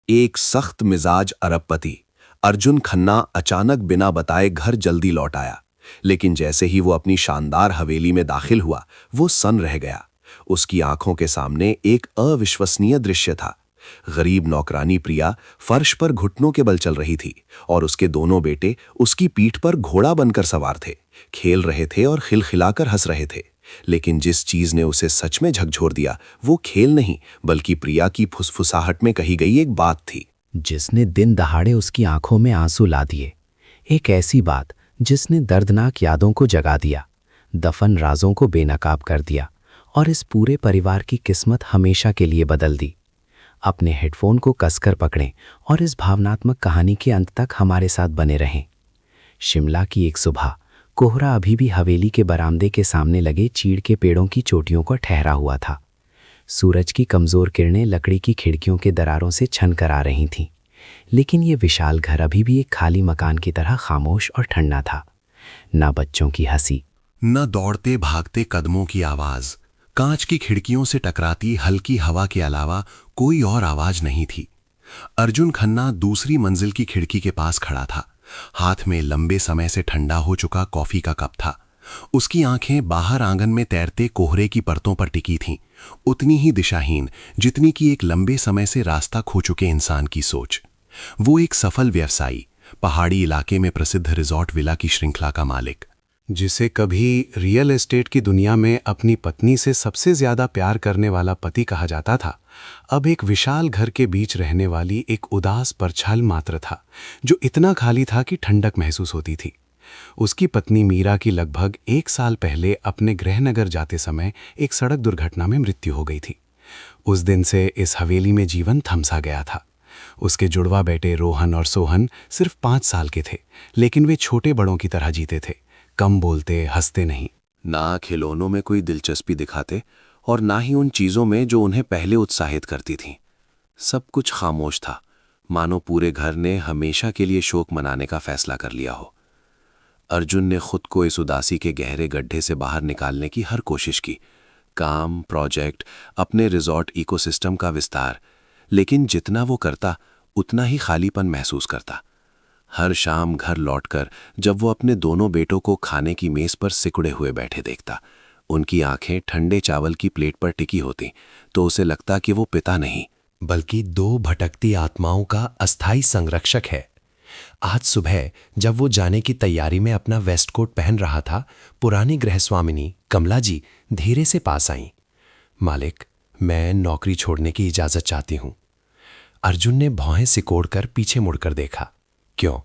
एक सख्त मिजाज अरबपति अर्जुन खन्ना अचानक बिना बताए घर जल्दी लौट आया। लेकिन जैसे ही वो अपनी शानदार हवेली में दाखिल हुआ, वो सन रह गया। उसकी आंखों के सामने एक अविश्वसनीय दृश्य था। गरीब नौकरानी प्रिया फर्श पर घुटनों के बल चल रही थी और उसके दोनों बेटे उसकी पीठ पर घोड़ा बनकर सवार थे, खेल रहे थे और खिलखिलाकर हंस रहे थे। लेकिन जिस चीज ने उसे सच में झकझोर दिया, वो खेल नहीं बल्कि प्रिया की फुसफुसाहट में कही गई एक बात थी, जिसने दिन दहाड़े उसकी आंखों में आंसू ला दिए। एक ऐसी बात जिसने दर्दनाक यादों को जगा दिया, दफन राजों को बेनकाब कर दिया और इस पूरे परिवार की किस्मत हमेशा के लिए बदल दी। अपने हेडफोन को कसकर पकड़ें और इस भावनात्मक कहानी के अंत तक हमारे साथ बने रहें। शिमला की एक सुबह, कोहरा अभी भी हवेली के बरामदे के सामने लगे चीड़ के पेड़ों की चोटियों को ठहरा हुआ था। सूरज की कमजोर किरणें लकड़ी की खिड़कियों के दरारों से छन कर आ रही थीं, लेकिन ये विशाल घर अभी भी एक खाली मकान की तरह खामोश और ठंडा था। ना बच्चों की हंसी, न दौड़ते भागते कदमों की आवाज, कांच की खिड़कियों से टकराती हल्की हवा के अलावा कोई और आवाज नहीं थी। अर्जुन खन्ना दूसरी मंजिल की खिड़की के पास खड़ा था। हाथ में लंबे समय से ठंडा हो चुका कॉफी का कप था। उसकी आंखें बाहर आंगन में तैरते कोहरे की परतों पर टिकी थीं, उतनी ही दिशाहीन जितनी कि एक लंबे समय से रास्ता खो चुके इंसान की सोच। वो एक सफल व्यवसायी, पहाड़ी इलाके में प्रसिद्ध रिजॉर्ट विला की श्रृंखला का मालिक, जिसे कभी रियल एस्टेट की दुनिया में अपनी पत्नी से सबसे ज्यादा प्यार करने वाला पति कहा जाता था, अब एक विशाल घर के बीच रहने वाली एक उदास परछाल मात्र था, जो इतना खाली था कि ठंडक महसूस होती थी। उसकी पत्नी मीरा की लगभग 1 साल पहले अपने गृहनगर जाते समय एक सड़क दुर्घटना में मृत्यु हो गई थी। उस दिन से इस हवेली में जीवन थमसा गया था। उसके जुड़वा बेटे रोहन और सोहन सिर्फ 5 साल के थे, लेकिन वे छोटे बड़ों की तरह जीते थे, कम बोलते, हंसते नहीं। ना खिलौनों में कोई दिलचस्पी दिखाते और ना ही उन चीजों में जो उन्हें पहले उत्साहित करती थीं। सब कुछ खामोश था, मानो पूरे घर ने हमेशा के लिए शोक मनाने का फैसला कर लिया हो। अर्जुन ने खुद को इस उदासी के गहरे गड्ढे से बाहर निकालने की हर कोशिश की। काम, प्रोजेक्ट, अपने रिजॉर्ट इकोसिस्टम का विस्तार, लेकिन जितना वो करता उतना ही खालीपन महसूस करता। हर शाम घर लौटकर जब वो अपने दोनों बेटों को खाने की मेज पर सिकुड़े हुए बैठे देखता, उनकी आंखें ठंडे चावल की प्लेट पर टिकी होती, तो उसे लगता कि वो पिता नहीं बल्कि 2 भटकती आत्माओं का अस्थायी संरक्षक है। आज सुबह जब वो जाने की तैयारी में अपना वेस्ट कोट पहन रहा था, पुरानी गृहस्वामिनी कमला जी धीरे से पास आईं। मालिक, मैं नौकरी छोड़ने की इजाजत चाहती हूं। अर्जुन ने भौहें सिकोड़कर पीछे मुड़कर देखा। क्यों?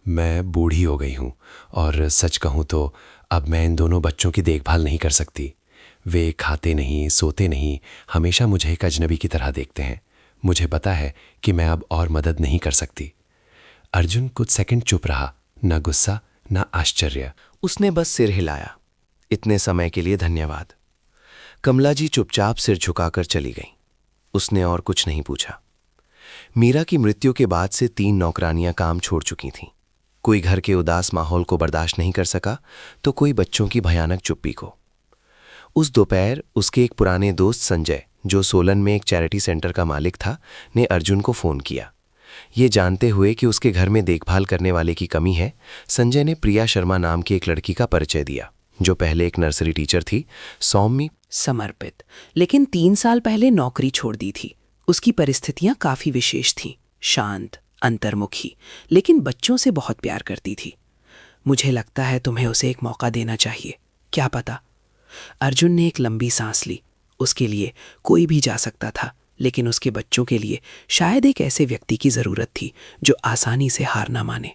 मैं बूढ़ी हो गई हूं और सच कहूं तो अब मैं इन दोनों बच्चों की देखभाल नहीं कर सकती। वे खाते नहीं, सोते नहीं, हमेशा मुझे एक अजनबी की तरह देखते हैं। मुझे पता है कि मैं अब और मदद नहीं कर सकती। अर्जुन कुछ सेकंड चुप रहा, ना गुस्सा ना आश्चर्य। उसने बस सिर हिलाया। इतने समय के लिए धन्यवाद। कमला जी चुपचाप सिर झुकाकर चली गईं। उसने और कुछ नहीं पूछा। मीरा की मृत्यु के बाद से 3 नौकरानियां काम छोड़ चुकी थीं। कोई घर के उदास माहौल को बर्दाश्त नहीं कर सका, तो कोई बच्चों की भयानक चुप्पी को। उस दोपहर उसके एक पुराने दोस्त संजय, जो सोलन में एक चैरिटी सेंटर का मालिक था, ने अर्जुन को फ़ोन किया। ये जानते हुए कि उसके घर में देखभाल करने वाले की कमी है, संजय ने प्रिया शर्मा नाम की एक लड़की का परिचय दिया, जो पहले एक नर्सरी टीचर थी, सौम्य समर्पित, लेकिन 3 साल पहले नौकरी छोड़ दी थी। उसकी परिस्थितियां काफी विशेष थीं, शांत, अंतर्मुखी, लेकिन बच्चों से बहुत प्यार करती थी। मुझे लगता है तुम्हें उसे एक मौका देना चाहिए, क्या पता। अर्जुन ने एक लंबी सांस ली। उसके लिए कोई भी जा सकता था, लेकिन उसके बच्चों के लिए शायद एक ऐसे व्यक्ति की जरूरत थी जो आसानी से हार ना माने।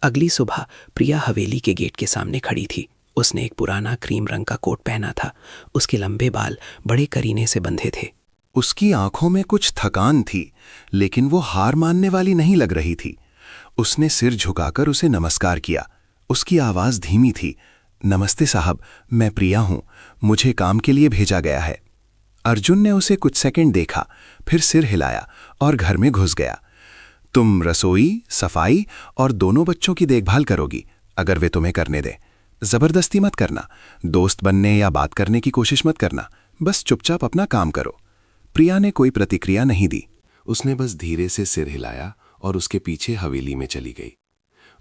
अगली सुबह प्रिया हवेली के गेट के सामने खड़ी थी। उसने एक पुराना क्रीम रंग का कोट पहना था। उसके लंबे बाल बड़े करीने से बंधे थे। उसकी आंखों में कुछ थकान थी, लेकिन वो हार मानने वाली नहीं लग रही थी। उसने सिर झुकाकर उसे नमस्कार किया। उसकी आवाज धीमी थी। नमस्ते साहब, मैं प्रिया हूं, मुझे काम के लिए भेजा गया है। अर्जुन ने उसे कुछ सेकंड देखा, फिर सिर हिलाया और घर में घुस गया। तुम रसोई, सफाई और दोनों बच्चों की देखभाल करोगी, अगर वे तुम्हें करने दें। जबरदस्ती मत करना, दोस्त बनने या बात करने की कोशिश मत करना, बस चुपचाप अपना काम करो। प्रिया ने कोई प्रतिक्रिया नहीं दी। उसने बस धीरे से सिर हिलाया और उसके पीछे हवेली में चली गई।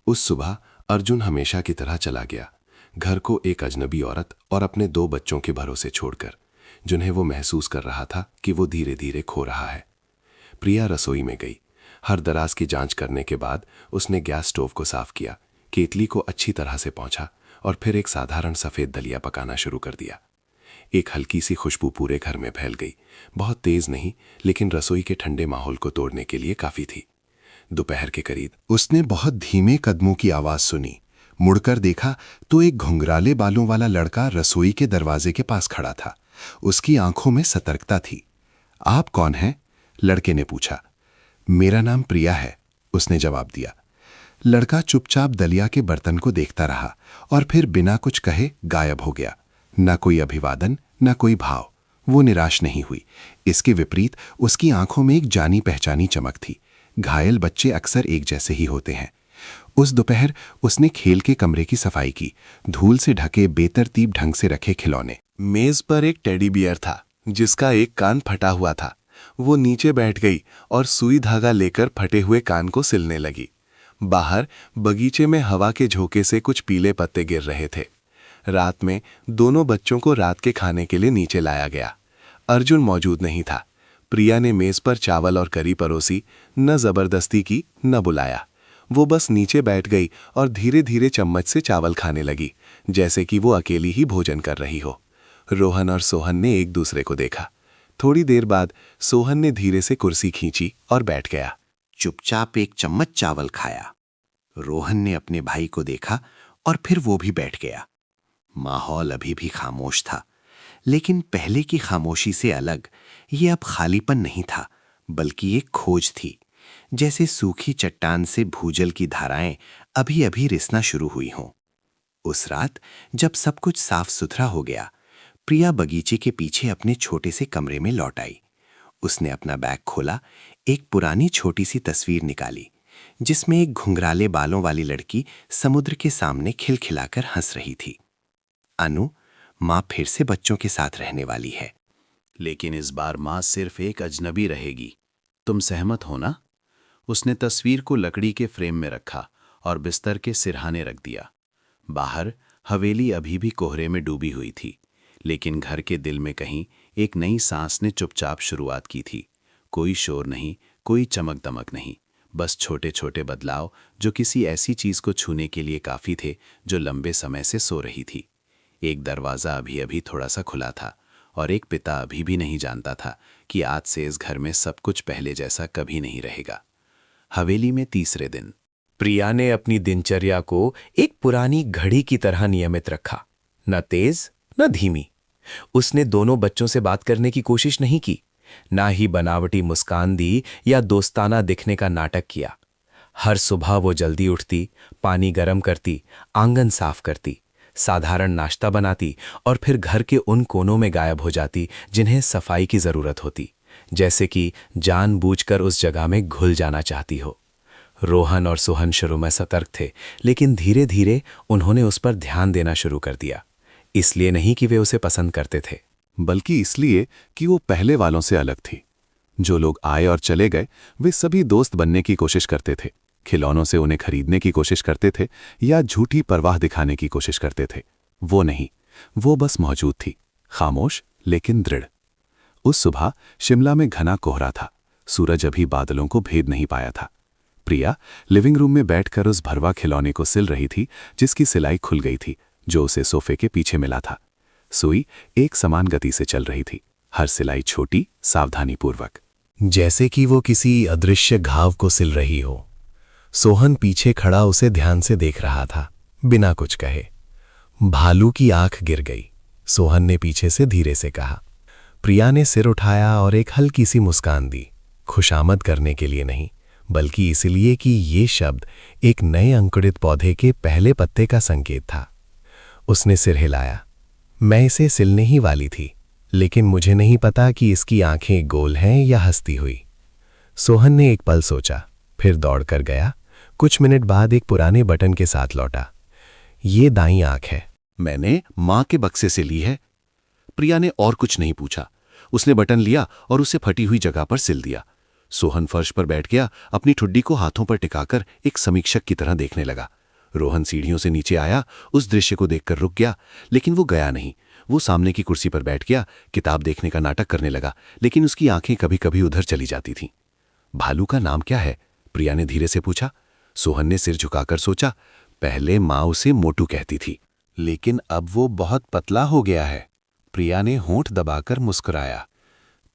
उस सुबह अर्जुन हमेशा की तरह चला गया, घर को एक अजनबी औरत और अपने 2 बच्चों के भरोसे छोड़कर, जिन्हें वो महसूस कर रहा था कि वो धीरे धीरे खो रहा है। प्रिया रसोई में गई। हर दराज की जांच करने के बाद उसने गैस स्टोव को साफ किया, केतली को अच्छी तरह से पोंछा और फिर एक साधारण सफ़ेद दलिया पकाना शुरू कर दिया। एक हल्की सी खुशबू पूरे घर में फैल गई, बहुत तेज नहीं, लेकिन रसोई के ठंडे माहौल को तोड़ने के लिए काफ़ी थी। दोपहर के करीब उसने बहुत धीमे कदमों की आवाज़ सुनी। मुड़कर देखा तो एक घुंघराले बालों वाला लड़का रसोई के दरवाजे के पास खड़ा था। उसकी आंखों में सतर्कता थी। आप कौन हैं? लड़के ने पूछा। मेरा नाम प्रिया है, उसने जवाब दिया। लड़का चुपचाप दलिया के बर्तन को देखता रहा और फिर बिना कुछ कहे गायब हो गया। न कोई अभिवादन, न कोई भाव। वो निराश नहीं हुई। इसके विपरीत उसकी आंखों में एक जानी पहचानी चमक थी। घायल बच्चे अक्सर एक जैसे ही होते हैं। उस दोपहर उसने खेल के कमरे की सफाई की। धूल से ढके बेतरतीब ढंग से रखे खिलौने। मेज पर एक टेडी बियर था जिसका एक कान फटा हुआ था। वो नीचे बैठ गई और सुई धागा लेकर फटे हुए कान को सिलने लगी। बाहर बगीचे में हवा के झोंके से कुछ पीले पत्ते गिर रहे थे। रात में दोनों बच्चों को रात के खाने के लिए नीचे लाया गया। अर्जुन मौजूद नहीं था। प्रिया ने मेज पर चावल और करी परोसी, न जबरदस्ती की न बुलाया। वो बस नीचे बैठ गई और धीरे धीरे चम्मच से चावल खाने लगी, जैसे कि वो अकेली ही भोजन कर रही हो। रोहन और सोहन ने एक दूसरे को देखा। थोड़ी देर बाद सोहन ने धीरे से कुर्सी खींची और बैठ गया। चुपचाप एक चम्मच चावल खाया। रोहन ने अपने भाई को देखा और फिर वो भी बैठ गया। माहौल अभी भी खामोश था, लेकिन पहले की खामोशी से अलग ये अब खालीपन नहीं था, बल्कि एक खोज थी। जैसे सूखी चट्टान से भूजल की धाराएं अभी अभी रिसना शुरू हुई हों। उस रात जब सब कुछ साफ सुथरा हो गया, प्रिया बगीचे के पीछे अपने छोटे से कमरे में लौट आई। उसने अपना बैग खोला, एक पुरानी छोटी सी तस्वीर निकाली जिसमें एक घुंघराले बालों वाली लड़की समुद्र के सामने खिलखिलाकर हंस रही थी। अनु, माँ फिर से बच्चों के साथ रहने वाली है, लेकिन इस बार माँ सिर्फ एक अजनबी रहेगी। तुम सहमत हो ना? उसने तस्वीर को लकड़ी के फ्रेम में रखा और बिस्तर के सिरहाने रख दिया। बाहर हवेली अभी भी कोहरे में डूबी हुई थी, लेकिन घर के दिल में कहीं एक नई सांस ने चुपचाप शुरुआत की थी। कोई शोर नहीं, कोई चमक दमक नहीं, बस छोटे छोटे बदलाव जो किसी ऐसी चीज को छूने के लिए काफी थे जो लंबे समय से सो रही थी। एक दरवाजा अभी अभी थोड़ा सा खुला था और एक पिता अभी भी नहीं जानता था कि आज से इस घर में सब कुछ पहले जैसा कभी नहीं रहेगा। हवेली में तीसरे दिन प्रिया ने अपनी दिनचर्या को एक पुरानी घड़ी की तरह नियमित रखा, न तेज न धीमी। उसने दोनों बच्चों से बात करने की कोशिश नहीं की, ना ही बनावटी मुस्कान दी या दोस्ताना दिखने का नाटक किया। हर सुबह वो जल्दी उठती, पानी गर्म करती, आंगन साफ करती, साधारण नाश्ता बनाती और फिर घर के उन कोनों में गायब हो जाती जिन्हें सफाई की जरूरत होती, जैसे कि जानबूझकर उस जगह में घुल जाना चाहती हो। रोहन और सोहन शुरू में सतर्क थे, लेकिन धीरे धीरे उन्होंने उस पर ध्यान देना शुरू कर दिया। इसलिए नहीं कि वे उसे पसंद करते थे, बल्कि इसलिए कि वो पहले वालों से अलग थी। जो लोग आए और चले गए वे सभी दोस्त बनने की कोशिश करते थे, खिलौनों से उन्हें खरीदने की कोशिश करते थे या झूठी परवाह दिखाने की कोशिश करते थे। वो नहीं, वो बस मौजूद थी, खामोश लेकिन दृढ़। उस सुबह शिमला में घना कोहरा था। सूरज अभी बादलों को भेद नहीं पाया था। प्रिया लिविंग रूम में बैठकर उस भरवा खिलौने को सिल रही थी जिसकी सिलाई खुल गई थी, जो उसे सोफे के पीछे मिला था। सुई एक समान गति से चल रही थी, हर सिलाई छोटी, सावधानीपूर्वक, जैसे कि वो किसी अदृश्य घाव को सिल रही हो। सोहन पीछे खड़ा उसे ध्यान से देख रहा था, बिना कुछ कहे। भालू की आंख गिर गई, सोहन ने पीछे से धीरे से कहा। प्रिया ने सिर उठाया और एक हल्की सी मुस्कान दी, खुशामद करने के लिए नहीं, बल्कि इसलिए कि ये शब्द एक नए अंकुरित पौधे के पहले पत्ते का संकेत था। उसने सिर हिलाया। मैं इसे सिलने ही वाली थी, लेकिन मुझे नहीं पता कि इसकी आंखें गोल हैं या हंसती हुई। सोहन ने एक पल सोचा, फिर दौड़कर गया। कुछ मिनट बाद एक पुराने बटन के साथ लौटा। ये दाईं आंख है। मैंने माँ के बक्से से ली है। प्रिया ने और कुछ नहीं पूछा। उसने बटन लिया और उसे फटी हुई जगह पर सिल दिया। सोहन फर्श पर बैठ गया, अपनी ठुड्डी को हाथों पर टिकाकर एक समीक्षक की तरह देखने लगा। रोहन सीढ़ियों से नीचे आया, उस दृश्य को देखकर रुक गया, लेकिन वो गया नहीं। वो सामने की कुर्सी पर बैठ गया, किताब देखने का नाटक करने लगा, लेकिन उसकी आंखें कभी कभी उधर चली जाती थीं। भालू का नाम क्या है? प्रिया ने धीरे से पूछा। सोहन ने सिर झुकाकर सोचा। पहले माँ उसे मोटू कहती थी, लेकिन अब वो बहुत पतला हो गया है। प्रिया ने होंठ दबाकर मुस्कुराया।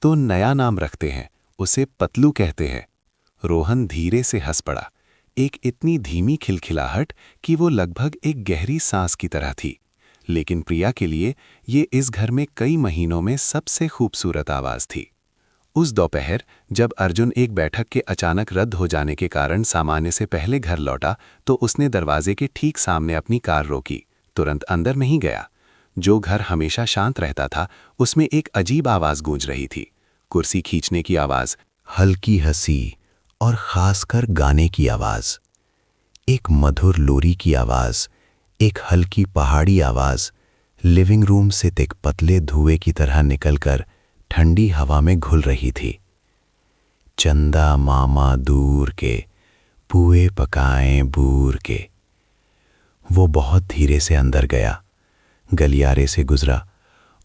तो नया नाम रखते हैं, उसे पतलू कहते हैं। रोहन धीरे से हंस पड़ा, एक इतनी धीमी खिलखिलाहट कि वो लगभग एक गहरी सांस की तरह थी। लेकिन प्रिया के लिए ये इस घर में कई महीनों में सबसे खूबसूरत आवाज थी। उस दोपहर जब अर्जुन एक बैठक के अचानक रद्द हो जाने के कारण सामान्य से पहले घर लौटा, तो उसने दरवाजे के ठीक सामने अपनी कार रोकी। तुरंत अंदर नहीं गया। जो घर हमेशा शांत रहता था, उसमें एक अजीब आवाज गूंज रही थी। कुर्सी खींचने की आवाज, हल्की हंसी और खासकर गाने की आवाज, एक मधुर लोरी की आवाज, एक हल्की पहाड़ी आवाज लिविंग रूम से एक पतले धुएं की तरह निकलकर ठंडी हवा में घुल रही थी। चंदा मामा दूर के, पुए पकाएं बूर के। वो बहुत धीरे से अंदर गया, गलियारे से गुजरा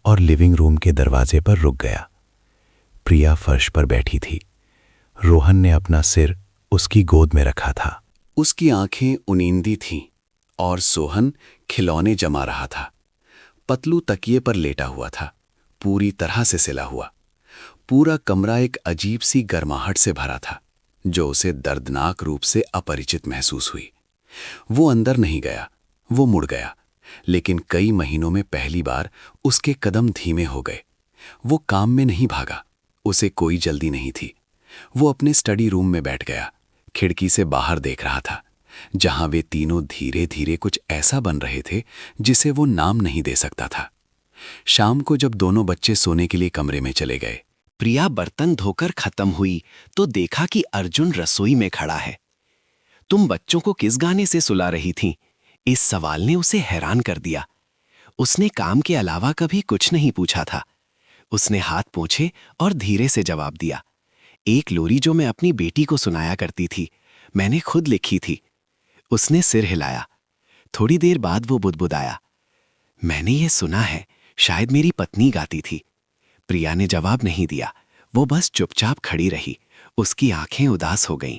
और लिविंग रूम के दरवाजे पर रुक गया। प्रिया फर्श पर बैठी थी। रोहन ने अपना सिर उसकी गोद में रखा था। उसकी आंखें उनींदी थीं और सोहन खिलौने जमा रहा था। पतलू तकिए पर लेटा हुआ था, पूरी तरह से सिला हुआ। पूरा कमरा एक अजीब सी गर्माहट से भरा था, जो उसे दर्दनाक रूप से अपरिचित महसूस हुई। वो अंदर नहीं गया, वो मुड़ गया, लेकिन कई महीनों में पहली बार उसके कदम धीमे हो गए। वो काम में नहीं भागा, उसे कोई जल्दी नहीं थी। वो अपने स्टडी रूम में बैठ गया, खिड़की से बाहर देख रहा था, जहां वे तीनों धीरे धीरे कुछ ऐसा बन रहे थे जिसे वो नाम नहीं दे सकता था। शाम को जब दोनों बच्चे सोने के लिए कमरे में चले गए, प्रिया बर्तन धोकर खत्म हुई तो देखा कि अर्जुन रसोई में खड़ा है। तुम बच्चों को किस गाने से सुला रही थीं? इस सवाल ने उसे हैरान कर दिया। उसने काम के अलावा कभी कुछ नहीं पूछा था। उसने हाथ पोंछे और धीरे से जवाब दिया, एक लोरी जो मैं अपनी बेटी को सुनाया करती थी, मैंने खुद लिखी थी। उसने सिर हिलाया। थोड़ी देर बाद वो बुदबुदाया, मैंने ये सुना है, शायद मेरी पत्नी गाती थी। प्रिया ने जवाब नहीं दिया, वो बस चुपचाप खड़ी रही। उसकी आंखें उदास हो गईं।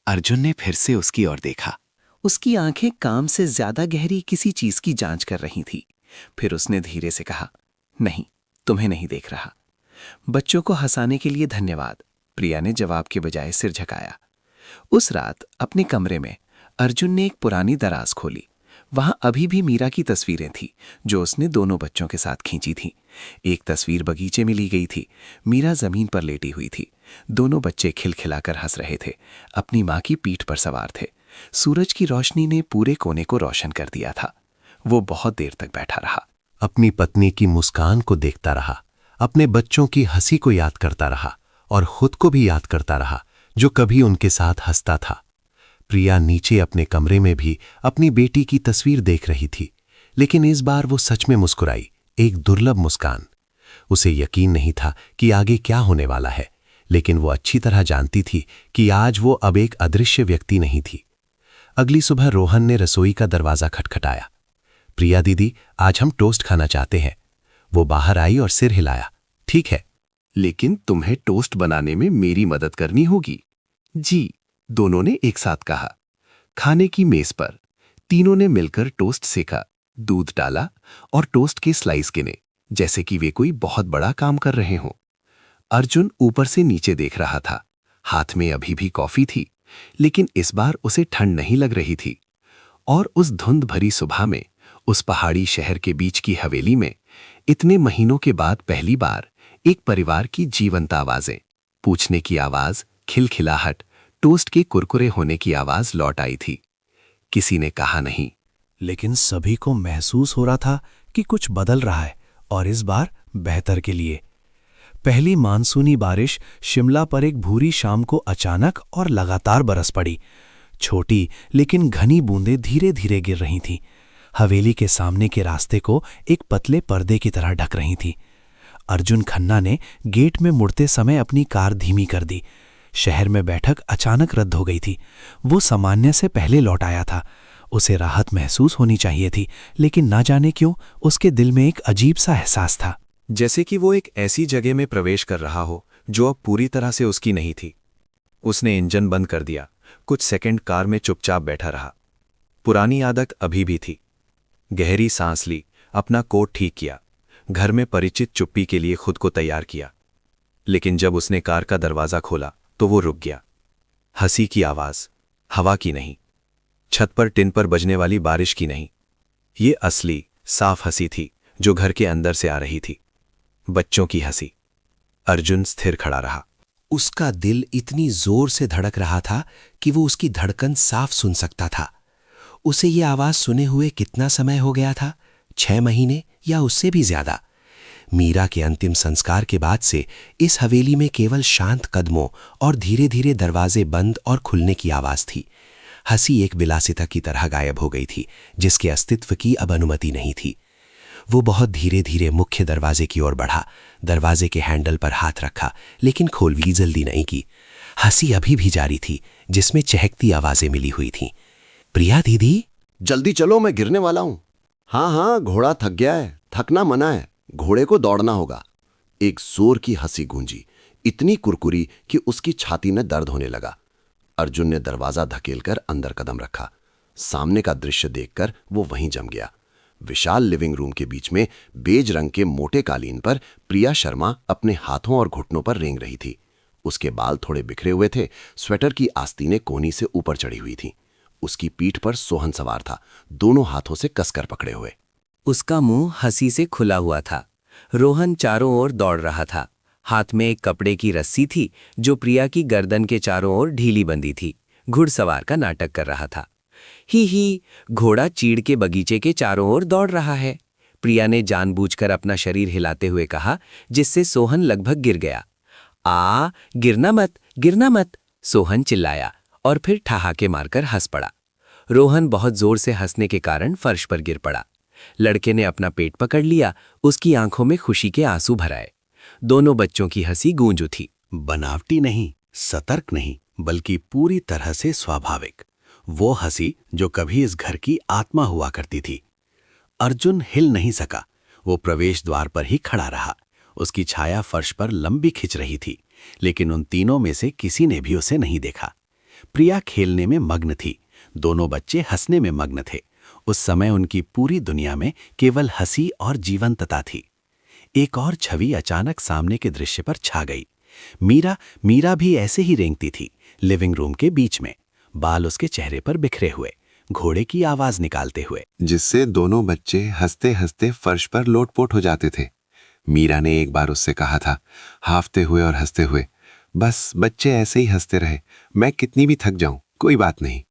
अर्जुन ने फिर से उसकी ओर देखा। उसकी आंखें काम से ज्यादा गहरी किसी चीज की जांच कर रही थी। फिर उसने धीरे से कहा, नहीं, तुम्हें नहीं देख रहा। बच्चों को हंसाने के लिए धन्यवाद। प्रिया ने जवाब के बजाय सिर झुकाया। उस रात अपने कमरे में अर्जुन ने एक पुरानी दराज खोली। वहां अभी भी मीरा की तस्वीरें थीं, जो उसने दोनों बच्चों के साथ खींची थीं। एक तस्वीर बगीचे में ली गई थी। मीरा जमीन पर लेटी हुई थी। दोनों बच्चे खिलखिलाकर हंस रहे थे, अपनी मां की पीठ पर सवार थे। सूरज की रोशनी ने पूरे कोने को रोशन कर दिया था। वो बहुत देर तक बैठा रहा, अपनी पत्नी की मुस्कान को देखता रहा, अपने बच्चों की हंसी को याद करता रहा और खुद को भी याद करता रहा, जो कभी उनके साथ हंसता था। प्रिया नीचे अपने कमरे में भी अपनी बेटी की तस्वीर देख रही थी, लेकिन इस बार वो सच में मुस्कुराई, एक दुर्लभ मुस्कान। उसे यकीन नहीं था कि आगे क्या होने वाला है, लेकिन वो अच्छी तरह जानती थी कि आज वो अब एक अदृश्य व्यक्ति नहीं थी। अगली सुबह रोहन ने रसोई का दरवाजा खटखटाया। प्रिया दीदी, आज हम टोस्ट खाना चाहते हैं। वो बाहर आई और सिर हिलाया। ठीक है, लेकिन तुम्हें टोस्ट बनाने में मेरी मदद करनी होगी। जी, दोनों ने एक साथ कहा। खाने की मेज पर तीनों ने मिलकर टोस्ट सेका, दूध डाला और टोस्ट के स्लाइस गिने, जैसे कि वे कोई बहुत बड़ा काम कर रहे हों। अर्जुन ऊपर से नीचे देख रहा था। हाथ में अभी भी कॉफी थी, लेकिन इस बार उसे ठंड नहीं लग रही थी। और उस धुंध भरी सुबह में, उस पहाड़ी शहर के बीच की हवेली में, इतने महीनों के बाद पहली बार एक परिवार की जीवंत आवाजें, पूछने की आवाज, खिलखिलाहट, टोस्ट के कुरकुरे होने की आवाज लौट आई थी। किसी ने कहा नहीं, लेकिन सभी को महसूस हो रहा था कि कुछ बदल रहा है, और इस बार बेहतर के लिए। पहली मानसूनी बारिश शिमला पर एक भूरी शाम को अचानक और लगातार बरस पड़ी। छोटी लेकिन घनी बूंदें धीरे धीरे गिर रही थीं। हवेली के सामने के रास्ते को एक पतले पर्दे की तरह ढक रही थी। अर्जुन खन्ना ने गेट में मुड़ते समय अपनी कार धीमी कर दी। शहर में बैठक अचानक रद्द हो गई थी। वो सामान्य से पहले लौट आया था। उसे राहत महसूस होनी चाहिए थी, लेकिन ना जाने क्यों उसके दिल में एक अजीब सा एहसास था। जैसे कि वो एक ऐसी जगह में प्रवेश कर रहा हो जो अब पूरी तरह से उसकी नहीं थी। उसने इंजन बंद कर दिया, कुछ सेकंड कार में चुपचाप बैठा रहा। पुरानी आदत अभी भी थी। गहरी सांस ली, अपना कोट ठीक किया, घर में परिचित चुप्पी के लिए खुद को तैयार किया। लेकिन जब उसने कार का दरवाज़ा खोला तो वो रुक गया। हंसी की आवाज़, हवा की नहीं, छत पर टिन पर बजने वाली बारिश की नहीं। ये असली साफ हंसी थी जो घर के अंदर से आ रही थी, बच्चों की हंसी। अर्जुन स्थिर खड़ा रहा। उसका दिल इतनी जोर से धड़क रहा था कि वो उसकी धड़कन साफ सुन सकता था। उसे ये आवाज सुने हुए कितना समय हो गया था? 6 महीने या उससे भी ज्यादा। मीरा के अंतिम संस्कार के बाद से इस हवेली में केवल शांत कदमों और धीरे धीरे दरवाजे बंद और खुलने की आवाज थी। हंसी एक विलासिता की तरह गायब हो गई थी, जिसके अस्तित्व की अब अनुमति नहीं थी। वो बहुत धीरे धीरे मुख्य दरवाजे की ओर बढ़ा, दरवाजे के हैंडल पर हाथ रखा, लेकिन खोलवी जल्दी नहीं की। हंसी अभी भी जारी थी, जिसमें चहकती आवाजें मिली हुई थीं। प्रिया दीदी, जल्दी चलो, मैं गिरने वाला हूं। हाँ हाँ, घोड़ा थक गया है, थकना मना है, घोड़े को दौड़ना होगा। एक जोर की हंसी गूंजी, इतनी कुरकुरी कि उसकी छाती में दर्द होने लगा। अर्जुन ने दरवाजा धकेलकर अंदर कदम रखा। सामने का दृश्य देखकर वो वहीं जम गया। विशाल लिविंग रूम के बीच में बेज रंग के मोटे कालीन पर प्रिया शर्मा अपने हाथों और घुटनों पर रेंग रही थी। उसके बाल थोड़े बिखरे हुए थे, स्वेटर की आस्तीनें कोहनी से ऊपर चढ़ी हुई थीं। उसकी पीठ पर सोहन सवार था, दोनों हाथों से कसकर पकड़े हुए। उसका मुंह हंसी से खुला हुआ था। रोहन चारों ओर दौड़ रहा था। हाथ में एक कपड़े की रस्सी थी जो प्रिया की गर्दन के चारों ओर ढीली बंधी थी। घुड़सवार का नाटक कर रहा था। ही, घोड़ा चीड़ के बगीचे के चारों ओर दौड़ रहा है, प्रिया ने जानबूझकर अपना शरीर हिलाते हुए कहा, जिससे सोहन लगभग गिर गया। गिरना मत, गिरना मत, सोहन चिल्लाया और फिर ठहाके मारकर हंस पड़ा। रोहन बहुत जोर से हंसने के कारण फर्श पर गिर पड़ा। लड़के ने अपना पेट पकड़ लिया, उसकी आंखों में खुशी के आंसू भर आए। दोनों बच्चों की हंसी गूंज उठी। बनावटी नहीं, सतर्क नहीं, बल्कि पूरी तरह से स्वाभाविक। वो हंसी जो कभी इस घर की आत्मा हुआ करती थी। अर्जुन हिल नहीं सका। वो प्रवेश द्वार पर ही खड़ा रहा। उसकी छाया फर्श पर लंबी खिंच रही थी, लेकिन उन तीनों में से किसी ने भी उसे नहीं देखा। प्रिया खेलने में मग्न थी, दोनों बच्चे हंसने में मग्न थे। उस समय उनकी पूरी दुनिया में केवल हंसी और जीवंतता थी। एक और छवि अचानक सामने के दृश्य पर छा गई। मीरा भी ऐसे ही रेंगती थी, लिविंग रूम के बीच में, बाल उसके चेहरे पर बिखरे हुए, घोड़े की आवाज निकालते हुए, जिससे दोनों बच्चे हंसते हंसते फर्श पर लोटपोट हो जाते थे। मीरा ने एक बार उससे कहा था, हाफते हुए और हंसते हुए, बस बच्चे ऐसे ही हंसते रहे, मैं कितनी भी थक जाऊं कोई बात नहीं।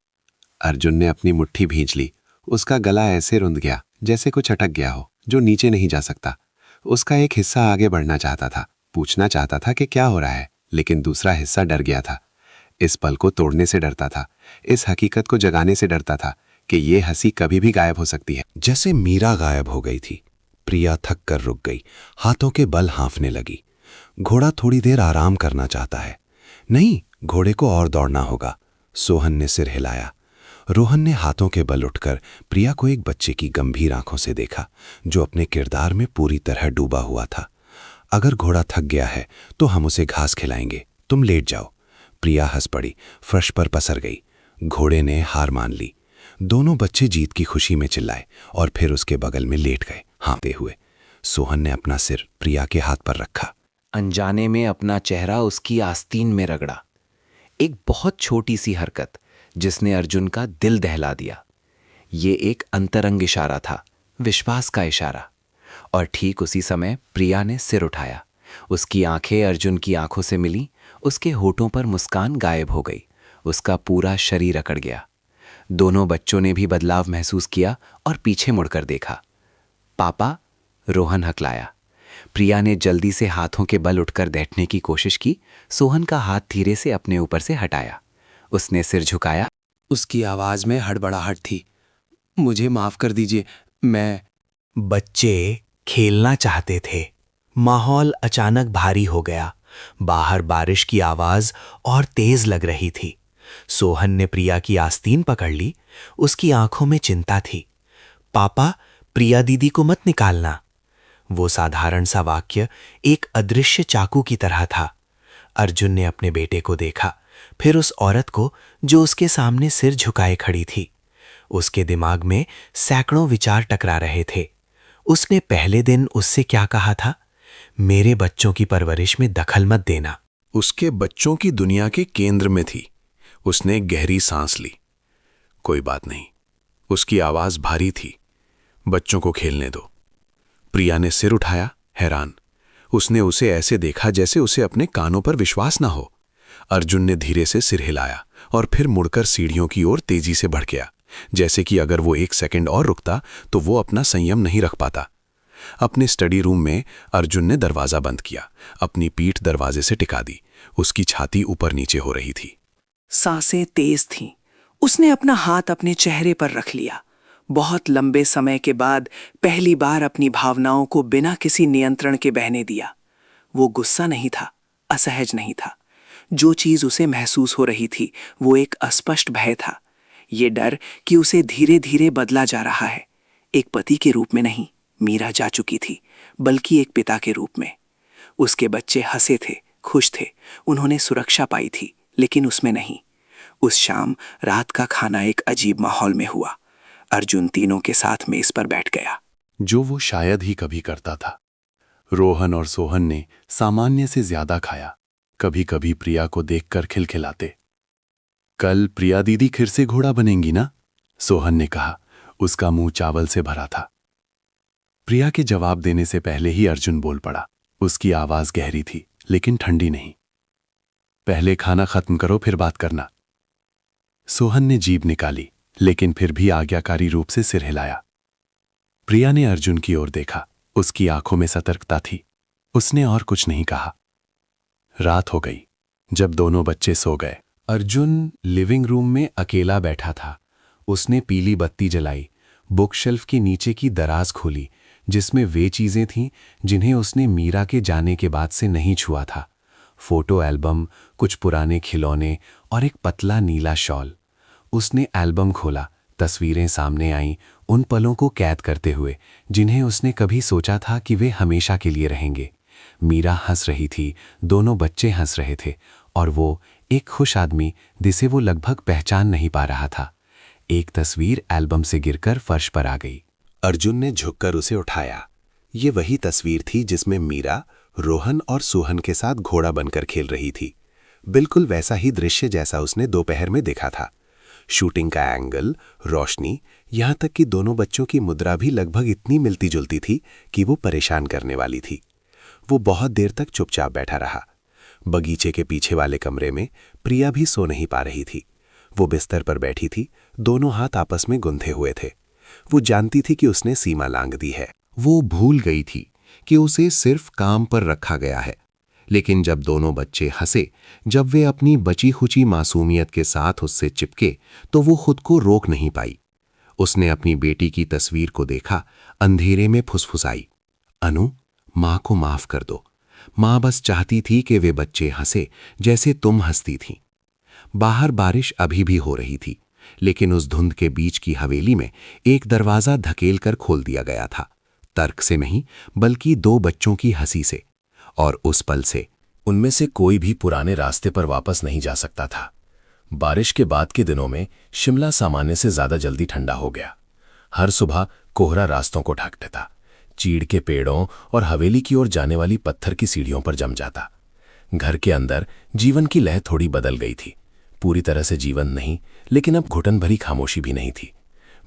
अर्जुन ने अपनी मुट्ठी भींच ली। उसका गला ऐसे रुंध गया जैसे कुछ अटक गया हो जो नीचे नहीं जा सकता। उसका एक हिस्सा आगे बढ़ना चाहता था, पूछना चाहता था कि क्या हो रहा है, लेकिन दूसरा हिस्सा डर गया था। इस पल को तोड़ने से डरता था, इस हकीकत को जगाने से डरता था कि ये हंसी कभी भी गायब हो सकती है। जैसे मीरा गायब हो गई थी, प्रिया थक कर रुक गई, हाथों के बल हाँफने लगी। घोड़ा थोड़ी देर आराम करना चाहता है। नहीं, घोड़े को और दौड़ना होगा। सोहन ने सिर हिलाया। रोहन ने हाथों के बल उठकर प्रिया को एक बच्चे की गंभीर आंखों से देखा, जो अपने किरदार में पूरी तरह डूबा हुआ था। अगर घोड़ा थक गया है तो हम उसे घास खिलाएंगे, तुम लेट जाओ। प्रिया हंस पड़ी, फर्श पर पसर गई। घोड़े ने हार मान ली। दोनों बच्चे जीत की खुशी में चिल्लाए और फिर उसके बगल में लेट गए, हाँफते हुए। सोहन ने अपना सिर प्रिया के हाथ पर रखा। अनजाने में अपना चेहरा उसकी आस्तीन में रगड़ा। एक बहुत छोटी सी हरकत जिसने अर्जुन का दिल दहला दिया। ये एक अंतरंग इशारा था, विश्वास का इशारा। और ठीक उसी समय प्रिया ने सिर उठाया। उसकी आंखें अर्जुन की आंखों से मिली, उसके होठों पर मुस्कान गायब हो गई, उसका पूरा शरीर अकड़ गया। दोनों बच्चों ने भी बदलाव महसूस किया और पीछे मुड़कर देखा। पापा, रोहन हकलाया। प्रिया ने जल्दी से हाथों के बल उठकर बैठने की कोशिश की। सोहन का हाथ धीरे से अपने ऊपर से हटाया। उसने सिर झुकाया। उसकी आवाज में हड़बड़ाहट थी। मुझे माफ कर दीजिए, मैं... बच्चे खेलना चाहते थे। माहौल अचानक भारी हो गया। बाहर बारिश की आवाज और तेज लग रही थी। सोहन ने प्रिया की आस्तीन पकड़ ली। उसकी आंखों में चिंता थी। पापा, प्रिया दीदी को मत निकालना। वो साधारण सा वाक्य एक अदृश्य चाकू की तरह था। अर्जुन ने अपने बेटे को देखा, फिर उस औरत को जो उसके सामने सिर झुकाए खड़ी थी। उसके दिमाग में सैकड़ों विचार टकरा रहे थे। उसने पहले दिन उससे क्या कहा था? मेरे बच्चों की परवरिश में दखल मत देना। उसके बच्चों की दुनिया के केंद्र में थी। उसने गहरी सांस ली। कोई बात नहीं। उसकी आवाज भारी थी। बच्चों को खेलने दो। प्रिया ने सिर उठाया, हैरान। उसने उसे ऐसे देखा जैसे उसे अपने कानों पर विश्वास ना हो। अर्जुन ने धीरे से सिर हिलाया और फिर मुड़कर सीढ़ियों की ओर तेजी से बढ़ गया, जैसे कि अगर वो 1 सेकंड और रुकता तो वो अपना संयम नहीं रख पाता। अपने स्टडी रूम में अर्जुन ने दरवाजा बंद किया, अपनी पीठ दरवाजे से टिका दी। उसकी छाती ऊपर नीचे हो रही थी। सांसें तेज थीं। उसने अपना हाथ अपने चेहरे पर रख लिया। बहुत लंबे समय के बाद पहली बार अपनी भावनाओं को बिना किसी नियंत्रण के बहने दिया। वो गुस्सा नहीं था, असहज नहीं था। जो चीज उसे महसूस हो रही थी वो एक अस्पष्ट भय था। ये डर कि उसे धीरे धीरे बदला जा रहा है। एक पति के रूप में नहीं, मीरा जा चुकी थी, बल्कि एक पिता के रूप में। उसके बच्चे हंसे थे, खुश थे। उन्होंने सुरक्षा पाई थी, लेकिन उसमें नहीं। उस शाम रात का खाना एक अजीब माहौल में हुआ। अर्जुन तीनों के साथ मेज पर बैठ गया। जो वो शायद ही कभी करता था। रोहन और सोहन ने सामान्य से ज्यादा खाया। कभी कभी प्रिया को देखकर खिलखिलाते। कल प्रिया दीदी फिर से घोड़ा बनेंगी ना? सोहन ने कहा। उसका मुंह चावल से भरा था। प्रिया के जवाब देने से पहले ही अर्जुन बोल पड़ा। उसकी आवाज गहरी थी, लेकिन ठंडी नहीं। पहले खाना खत्म करो, फिर बात करना। सोहन ने जीभ निकाली, लेकिन फिर भी आज्ञाकारी रूप से सिर हिलाया। प्रिया ने अर्जुन की ओर देखा। उसकी आंखों में सतर्कता थी। उसने और कुछ नहीं कहा। रात हो गई। जब दोनों बच्चे सो गए, अर्जुन लिविंग रूम में अकेला बैठा था। उसने पीली बत्ती जलाई, बुकशेल्फ के नीचे की दराज खोली, जिसमें वे चीजें थीं जिन्हें उसने मीरा के जाने के बाद से नहीं छुआ था। फोटो एल्बम, कुछ पुराने खिलौने और एक पतला नीला शॉल। उसने एल्बम खोला। तस्वीरें सामने आईं, उन पलों को कैद करते हुए जिन्हें उसने कभी सोचा था कि वे हमेशा के लिए रहेंगे। मीरा हंस रही थी, दोनों बच्चे हंस रहे थे, और वो एक खुश आदमी जिसे वो लगभग पहचान नहीं पा रहा था। एक तस्वीर एल्बम से गिरकर फर्श पर आ गई। अर्जुन ने झुककर उसे उठाया। ये वही तस्वीर थी जिसमें मीरा रोहन और सोहन के साथ घोड़ा बनकर खेल रही थी। बिल्कुल वैसा ही दृश्य जैसा उसने दोपहर में देखा था। शूटिंग का एंगल, रोशनी, यहां तक कि दोनों बच्चों की मुद्रा भी लगभग इतनी मिलती जुलती थी कि वो परेशान करने वाली थी। वो बहुत देर तक चुपचाप बैठा रहा। बगीचे के पीछे वाले कमरे में प्रिया भी सो नहीं पा रही थी। वो बिस्तर पर बैठी थी, दोनों हाथ आपस में गुंथे हुए थे। वो जानती थी कि उसने सीमा लांघ दी है। वो भूल गई थी कि उसे सिर्फ काम पर रखा गया है। लेकिन जब दोनों बच्चे हंसे, जब वे अपनी बची खुची मासूमियत के साथ उससे चिपके, तो वो खुद को रोक नहीं पाई। उसने अपनी बेटी की तस्वीर को देखा, अंधेरे में फुसफुसाई, अनु, माँ को माफ कर दो। माँ बस चाहती थी कि वे बच्चे हंसे जैसे तुम हंसती थीं। बाहर बारिश अभी भी हो रही थी, लेकिन उस धुंध के बीच की हवेली में एक दरवाजा धकेल कर खोल दिया गया था। तर्क से नहीं, बल्कि दो बच्चों की हंसी से। और उस पल से उनमें से कोई भी पुराने रास्ते पर वापस नहीं जा सकता था। बारिश के बाद के दिनों में शिमला सामान्य से ज्यादा जल्दी ठंडा हो गया। हर सुबह कोहरा रास्तों को ढक देता, चीड़ के पेड़ों और हवेली की ओर जाने वाली पत्थर की सीढ़ियों पर जम जाता। घर के अंदर जीवन की लय थोड़ी बदल गई थी। पूरी तरह से जीवन नहीं, लेकिन अब घुटन भरी खामोशी भी नहीं थी।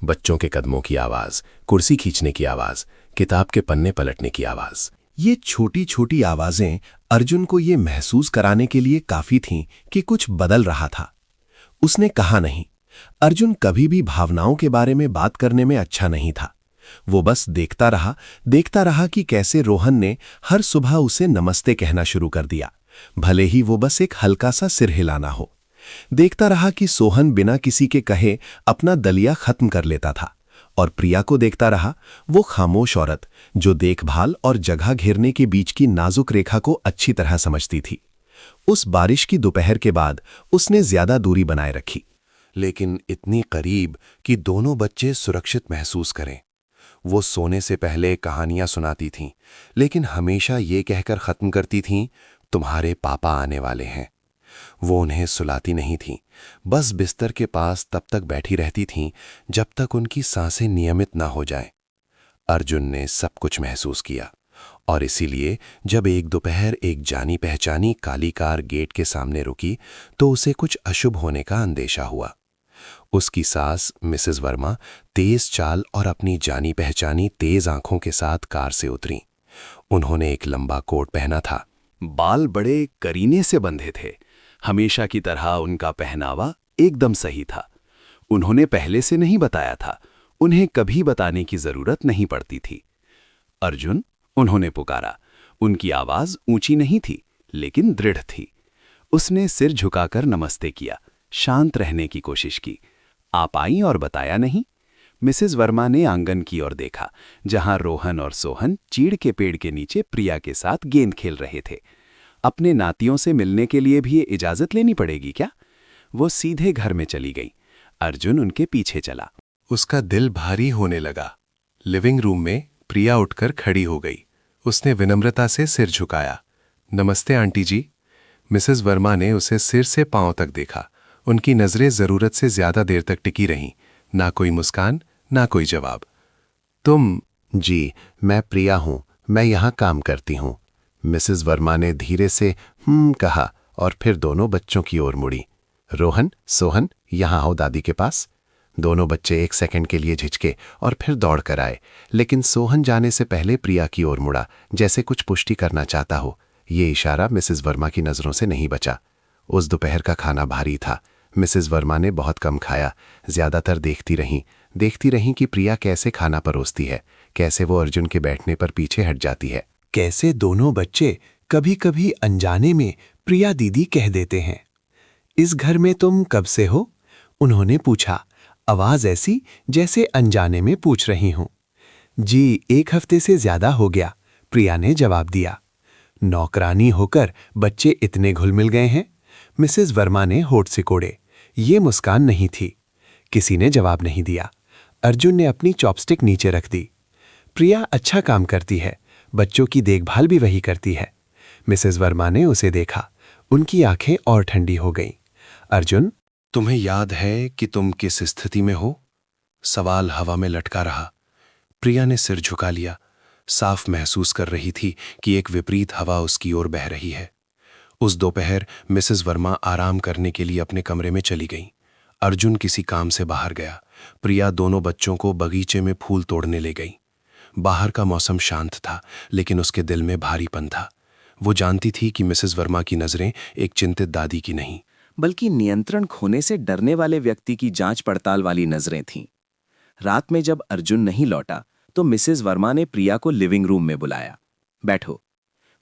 बच्चों के कदमों की आवाज, कुर्सी खींचने की आवाज, किताब के पन्ने पलटने की आवाज। ये छोटी छोटी आवाजें अर्जुन को ये महसूस कराने के लिए काफी थीं कि कुछ बदल रहा था। उसने कहा नहीं। अर्जुन कभी भी भावनाओं के बारे में बात करने में अच्छा नहीं था। वो बस देखता रहा कि कैसे रोहन ने हर सुबह उसे नमस्ते कहना शुरू कर दिया, भले ही वो बस एक हल्का सा सिर हिलाना हो। देखता रहा कि सोहन बिना किसी के कहे अपना दलिया खत्म कर लेता था, और प्रिया को देखता रहा, वो खामोश औरत जो देखभाल और जगह घेरने के बीच की नाजुक रेखा को अच्छी तरह समझती थी। उस बारिश की दोपहर के बाद उसने ज्यादा दूरी बनाए रखी, लेकिन इतनी करीब कि दोनों बच्चे सुरक्षित महसूस करें। वो सोने से पहले कहानियां सुनाती थीं, लेकिन हमेशा ये कहकर ख़त्म करती थीं, तुम्हारे पापा आने वाले हैं। वो उन्हें सुलाती नहीं थीं, बस बिस्तर के पास तब तक बैठी रहती थीं जब तक उनकी सांसें नियमित ना हो जाएं। अर्जुन ने सब कुछ महसूस किया, और इसीलिए जब एक दोपहर एक जानी पहचानी काली कार गेट के सामने रुकी तो उसे कुछ अशुभ होने का अंदेशा हुआ। उसकी सास मिसेस वर्मा तेज चाल और अपनी जानी पहचानी तेज आंखों के साथ कार से उतरीं। उन्होंने एक लंबा कोट पहना था, बाल बड़े करीने से बंधे थे। हमेशा की तरह उनका पहनावा एकदम सही था। उन्होंने पहले से नहीं बताया था, उन्हें कभी बताने की जरूरत नहीं पड़ती थी। अर्जुन, उन्होंने पुकारा। उनकी आवाज ऊंची नहीं थी, लेकिन दृढ़ थी। उसने सिर झुकाकर नमस्ते किया, शांत रहने की कोशिश की। आप आईं और बताया नहीं? मिसेस वर्मा ने आंगन की ओर देखा, जहां रोहन और सोहन चीड़ के पेड़ के नीचे प्रिया के साथ गेंद खेल रहे थे। अपने नातियों से मिलने के लिए भी इजाजत लेनी पड़ेगी क्या? वो सीधे घर में चली गई। अर्जुन उनके पीछे चला। उसका दिल भारी होने लगा। लिविंग रूम में प्रिया उठकर खड़ी हो गई। उसने विनम्रता से सिर झुकाया। नमस्ते आंटी जी। मिसेस वर्मा ने उसे सिर से पांव तक देखा। उनकी नजरें जरूरत से ज्यादा देर तक टिकी रहीं। ना कोई मुस्कान, ना कोई जवाब। तुम? जी, मैं प्रिया हूं, मैं यहां काम करती हूं। मिसेस वर्मा ने धीरे से कहा और फिर दोनों बच्चों की ओर मुड़ी। रोहन, सोहन, यहां आओ दादी के पास। दोनों बच्चे एक सेकंड के लिए झिझके और फिर दौड़ कर आए, लेकिन सोहन जाने से पहले प्रिया की ओर मुड़ा, जैसे कुछ पुष्टि करना चाहता हो। ये इशारा मिसेस वर्मा की नजरों से नहीं बचा। उस दोपहर का खाना भारी था। मिसेस वर्मा ने बहुत कम खाया। ज्यादातर देखती रहीं कि प्रिया कैसे खाना परोसती है, कैसे वो अर्जुन के बैठने पर पीछे हट जाती है, कैसे दोनों बच्चे कभी कभी अनजाने में प्रिया दीदी कह देते हैं। इस घर में तुम कब से हो? उन्होंने पूछा, आवाज ऐसी जैसे अनजाने में पूछ रही हूं। जी, 1 हफ्ते से ज्यादा हो गया, प्रिया ने जवाब दिया। नौकरानी होकर बच्चे इतने घुल मिल गए हैं? मिसेस वर्मा ने होठ सिकोड़े। ये मुस्कान नहीं थी। किसी ने जवाब नहीं दिया। अर्जुन ने अपनी चॉपस्टिक नीचे रख दी। प्रिया अच्छा काम करती है, बच्चों की देखभाल भी वही करती है। मिसेस वर्मा ने उसे देखा। उनकी आंखें और ठंडी हो गईं। अर्जुन, तुम्हें याद है कि तुम किस स्थिति में हो? सवाल हवा में लटका रहा। प्रिया ने सिर झुका लिया। साफ महसूस कर रही थी कि एक विपरीत हवा उसकी ओर बह रही है। उस दोपहर मिसेस वर्मा आराम करने के लिए अपने कमरे में चली गईं। अर्जुन किसी काम से बाहर गया। प्रिया दोनों बच्चों को बगीचे में फूल तोड़ने ले गई। बाहर का मौसम शांत था, लेकिन उसके दिल में भारीपन था। वो जानती थी कि मिसेस वर्मा की नजरें एक चिंतित दादी की नहीं, बल्कि नियंत्रण खोने से डरने वाले व्यक्ति की जांच पड़ताल वाली नजरें थीं। रात में जब अर्जुन नहीं लौटा तो मिसेस वर्मा ने प्रिया को लिविंग रूम में बुलाया। बैठो।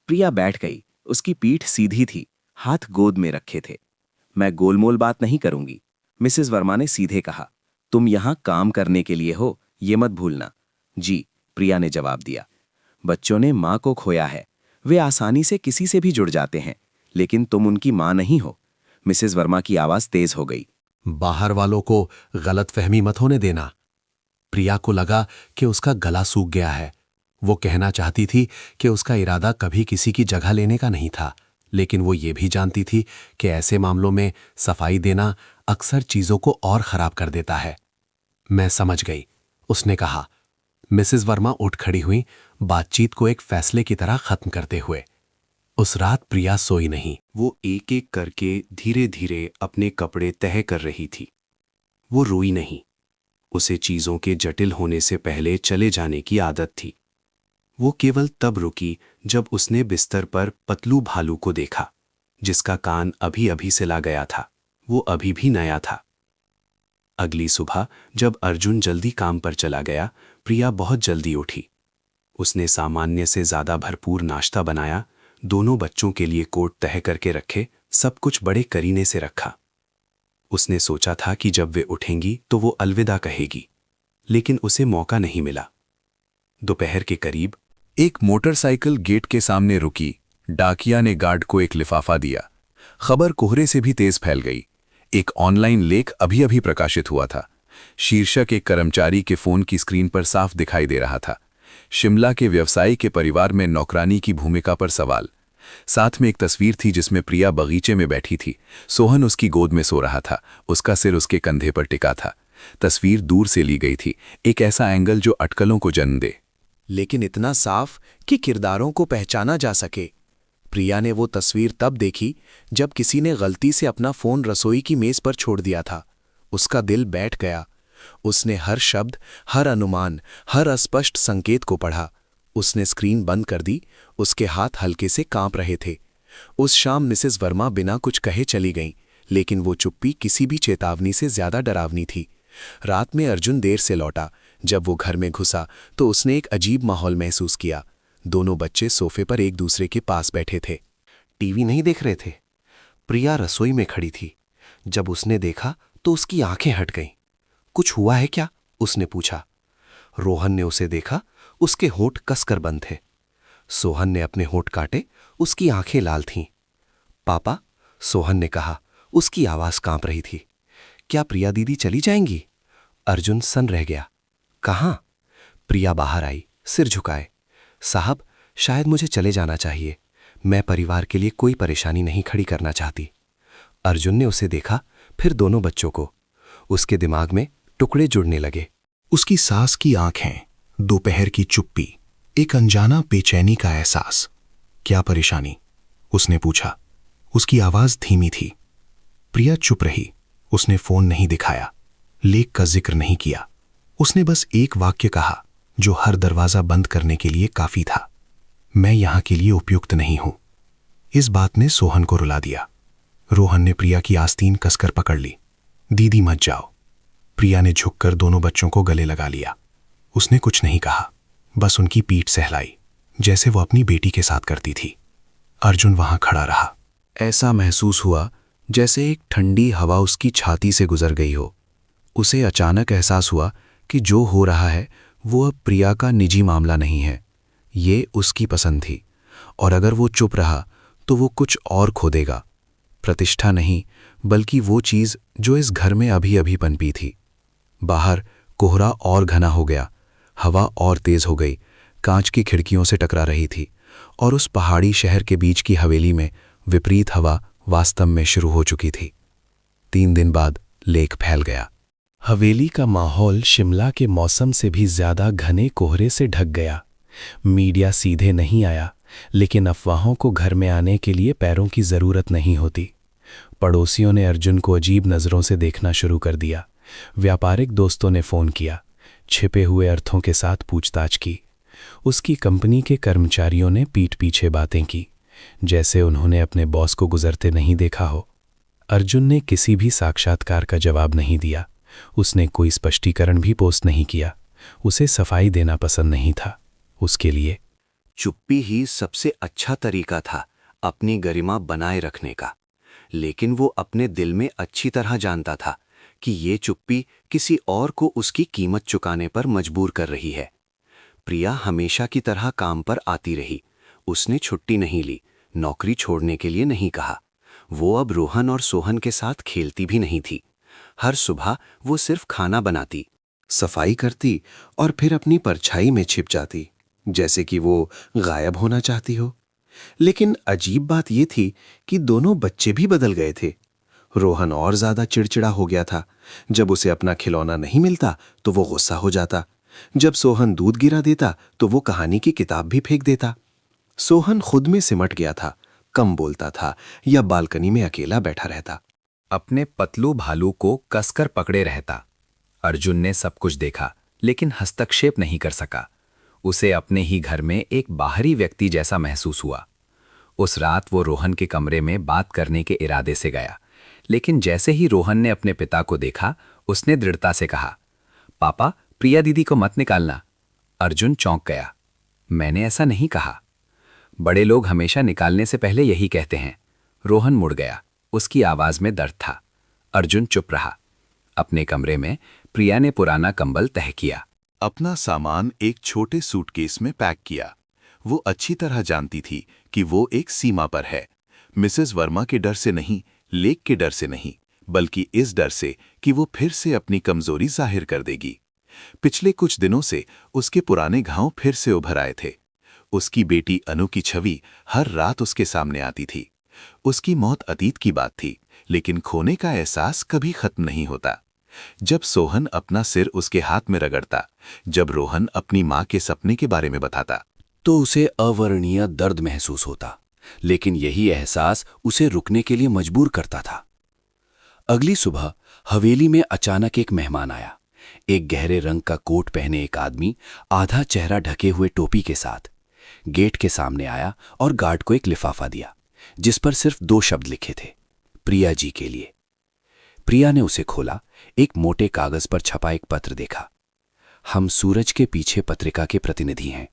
प्रिया बैठ गई। उसकी पीठ सीधी थी, हाथ गोद में रखे थे। मैं गोलमोल बात नहीं करूंगी, मिसेस वर्मा ने सीधे कहा। तुम यहां काम करने के लिए हो, ये मत भूलना। जी, प्रिया ने जवाब दिया। बच्चों ने मां को खोया है। वे आसानी से किसी से भी जुड़ जाते हैं, लेकिन तुम उनकी मां नहीं हो। मिसेस वर्मा की आवाज तेज हो गई। बाहर वालों को गलतफहमी मत होने देना। प्रिया को लगा कि उसका गला सूख गया है। वो कहना चाहती थी कि उसका इरादा कभी किसी की जगह लेने का नहीं था, लेकिन वो ये भी जानती थी कि ऐसे मामलों में सफाई देना अक्सर चीजों को और खराब कर देता है। मैं समझ गई, उसने कहा। मिसेस वर्मा उठ खड़ी हुई, बातचीत को एक फैसले की तरह खत्म करते हुए। उस रात प्रिया सोई नहीं। वो एक एक करके धीरे धीरे अपने कपड़े तह कर रही थी। वो रोई नहीं। उसे चीजों के जटिल होने से पहले चले जाने की आदत थी। वो केवल तब रुकी जब उसने बिस्तर पर पतलू भालू को देखा, जिसका कान अभी अभी सिला गया था। वो अभी भी नया था। अगली सुबह जब अर्जुन जल्दी काम पर चला गया, प्रिया बहुत जल्दी उठी। उसने सामान्य से ज्यादा भरपूर नाश्ता बनाया, दोनों बच्चों के लिए कोट तह करके रखे, सब कुछ बड़े करीने से रखा। उसने सोचा था कि जब वे उठेंगी तो वो अलविदा कहेगी, लेकिन उसे मौका नहीं मिला। दोपहर के करीब एक मोटरसाइकिल गेट के सामने रुकी। डाकिया ने गार्ड को एक लिफाफा दिया। खबर कोहरे से भी तेज फैल गई। एक ऑनलाइन लेख अभी अभी प्रकाशित हुआ था। शीर्षक एक कर्मचारी के फोन की स्क्रीन पर साफ दिखाई दे रहा था। शिमला के व्यवसायी के परिवार में नौकरानी की भूमिका पर सवाल। साथ में एक तस्वीर थी जिसमें प्रिया बगीचे में बैठी थी। सोहन उसकी गोद में सो रहा था। उसका सिर उसके कंधे पर टिका था। तस्वीर दूर से ली गई थी, एक ऐसा एंगल जो अटकलों को जन्म दे, लेकिन इतना साफ कि किरदारों को पहचाना जा सके। प्रिया ने वो तस्वीर तब देखी जब किसी ने गलती से अपना फोन रसोई की मेज पर छोड़ दिया था। उसका दिल बैठ गया। उसने हर शब्द, हर अनुमान, हर अस्पष्ट संकेत को पढ़ा। उसने स्क्रीन बंद कर दी। उसके हाथ हल्के से कांप रहे थे। उस शाम मिसेस वर्मा बिना कुछ कहे चली गईं, लेकिन वो चुप्पी किसी भी चेतावनी से ज्यादा डरावनी थी। रात में अर्जुन देर से लौटा। जब वो घर में घुसा तो उसने एक अजीब माहौल महसूस किया। दोनों बच्चे सोफे पर एक दूसरे के पास बैठे थे। टीवी नहीं देख रहे थे। प्रिया रसोई में खड़ी थी। जब उसने देखा तो उसकी आंखें हट गईं। कुछ हुआ है क्या? उसने पूछा। रोहन ने उसे देखा। उसके होंठ कसकर बंद थे। सोहन ने अपने होंठ काटे। उसकी आंखें लाल थीं। पापा, सोहन ने कहा। उसकी आवाज कांप रही थी। क्या प्रिया दीदी चली जाएंगी? अर्जुन सन रह गया। कहाँ? प्रिया बाहर आई, सिर झुकाए। साहब, शायद मुझे चले जाना चाहिए। मैं परिवार के लिए कोई परेशानी नहीं खड़ी करना चाहती। अर्जुन ने उसे देखा, फिर दोनों बच्चों को। उसके दिमाग में टुकड़े जुड़ने लगे। उसकी सास की आंखें, दोपहर की चुप्पी, एक अनजाना बेचैनी का एहसास। क्या परेशानी? उसने पूछा। उसकी आवाज धीमी थी। प्रिया चुप रही। उसने फोन नहीं दिखाया, लेख का जिक्र नहीं किया। उसने बस एक वाक्य कहा जो हर दरवाजा बंद करने के लिए काफी था। मैं यहां के लिए उपयुक्त नहीं हूं। इस बात ने सोहन को रुला दिया। रोहन ने प्रिया की आस्तीन कसकर पकड़ ली। दीदी मत जाओ। प्रिया ने झुककर दोनों बच्चों को गले लगा लिया। उसने कुछ नहीं कहा, बस उनकी पीठ सहलाई, जैसे वो अपनी बेटी के साथ करती थी। अर्जुन वहां खड़ा रहा। ऐसा महसूस हुआ जैसे एक ठंडी हवा उसकी छाती से गुजर गई हो। उसे अचानक एहसास हुआ कि जो हो रहा है वो अब प्रिया का निजी मामला नहीं है, ये उसकी पसंद थी, और अगर वो चुप रहा तो वो कुछ और खो देगा। प्रतिष्ठा नहीं, बल्कि वो चीज़ जो इस घर में अभी अभी पनपी थी। बाहर कोहरा और घना हो गया, हवा और तेज हो गई, कांच की खिड़कियों से टकरा रही थी, और उस पहाड़ी शहर के बीच की हवेली में विपरीत हवा वास्तव में शुरू हो चुकी थी। 3 दिन बाद लेख फैल गया। हवेली का माहौल शिमला के मौसम से भी ज्यादा घने कोहरे से ढक गया। मीडिया सीधे नहीं आया, लेकिन अफवाहों को घर में आने के लिए पैरों की जरूरत नहीं होती। पड़ोसियों ने अर्जुन को अजीब नज़रों से देखना शुरू कर दिया। व्यापारिक दोस्तों ने फ़ोन किया, छिपे हुए अर्थों के साथ पूछताछ की। उसकी कंपनी के कर्मचारियों ने पीठ पीछे बातें की, जैसे उन्होंने अपने बॉस को गुजरते नहीं देखा हो। अर्जुन ने किसी भी साक्षात्कार का जवाब नहीं दिया। उसने कोई स्पष्टीकरण भी पोस्ट नहीं किया। उसे सफाई देना पसंद नहीं था। उसके लिए चुप्पी ही सबसे अच्छा तरीका था अपनी गरिमा बनाए रखने का। लेकिन वो अपने दिल में अच्छी तरह जानता था कि ये चुप्पी किसी और को उसकी कीमत चुकाने पर मजबूर कर रही है। प्रिया हमेशा की तरह काम पर आती रही। उसने छुट्टी नहीं ली, नौकरी छोड़ने के लिए नहीं कहा। वो अब रोहन और सोहन के साथ खेलती भी नहीं थी। हर सुबह वो सिर्फ खाना बनाती, सफाई करती और फिर अपनी परछाई में छिप जाती, जैसे कि वो गायब होना चाहती हो। लेकिन अजीब बात ये थी कि दोनों बच्चे भी बदल गए थे। रोहन और ज्यादा चिड़चिड़ा हो गया था। जब उसे अपना खिलौना नहीं मिलता तो वो गुस्सा हो जाता। जब सोहन दूध गिरा देता तो वो कहानी की किताब भी फेंक देता। सोहन खुद में सिमट गया था, कम बोलता था या बालकनी में अकेला बैठा रहता। अपने पतलू भालू को कसकर पकड़े रहता। अर्जुन ने सब कुछ देखा, लेकिन हस्तक्षेप नहीं कर सका। उसे अपने ही घर में एक बाहरी व्यक्ति जैसा महसूस हुआ। उस रात वो रोहन के कमरे में बात करने के इरादे से गया, लेकिन जैसे ही रोहन ने अपने पिता को देखा, उसने दृढ़ता से कहा, पापा, प्रिया दीदी को मत निकालना। अर्जुन चौंक गया। मैंने ऐसा नहीं कहा। बड़े लोग हमेशा निकालने से पहले यही कहते हैं। रोहन मुड़ गया। उसकी आवाज में दर्द था। अर्जुन चुप रहा। अपने कमरे में प्रिया ने पुराना कंबल तह किया। अपना सामान एक छोटे सूटकेस में पैक किया। वो अच्छी तरह जानती थी कि वो एक सीमा पर है, मिसेस वर्मा के डर से नहीं, लेक के डर से नहीं, बल्कि इस डर से कि वो फिर से अपनी कमजोरी जाहिर कर देगी। पिछले कुछ दिनों से उसके पुराने घाव फिर से उभर आए थे। उसकी बेटी अनु की छवि हर रात उसके सामने आती थी। उसकी मौत अतीत की बात थी, लेकिन खोने का एहसास कभी खत्म नहीं होता। जब सोहन अपना सिर उसके हाथ में रगड़ता, जब रोहन अपनी माँ के सपने के बारे में बताता, तो उसे अवर्णनीय दर्द महसूस होता, लेकिन यही एहसास उसे रुकने के लिए मजबूर करता था। अगली सुबह हवेली में अचानक एक मेहमान आया। एक गहरे रंग का कोट पहने एक आदमी, आधा चेहरा ढके हुए टोपी के साथ, गेट के सामने आया और गार्ड को एक लिफाफा दिया, जिस पर सिर्फ 2 शब्द लिखे थे, प्रिया जी के लिए। प्रिया ने उसे खोला। एक मोटे कागज पर छपा एक पत्र देखा। हम सूरज के पीछे पत्रिका के प्रतिनिधि हैं।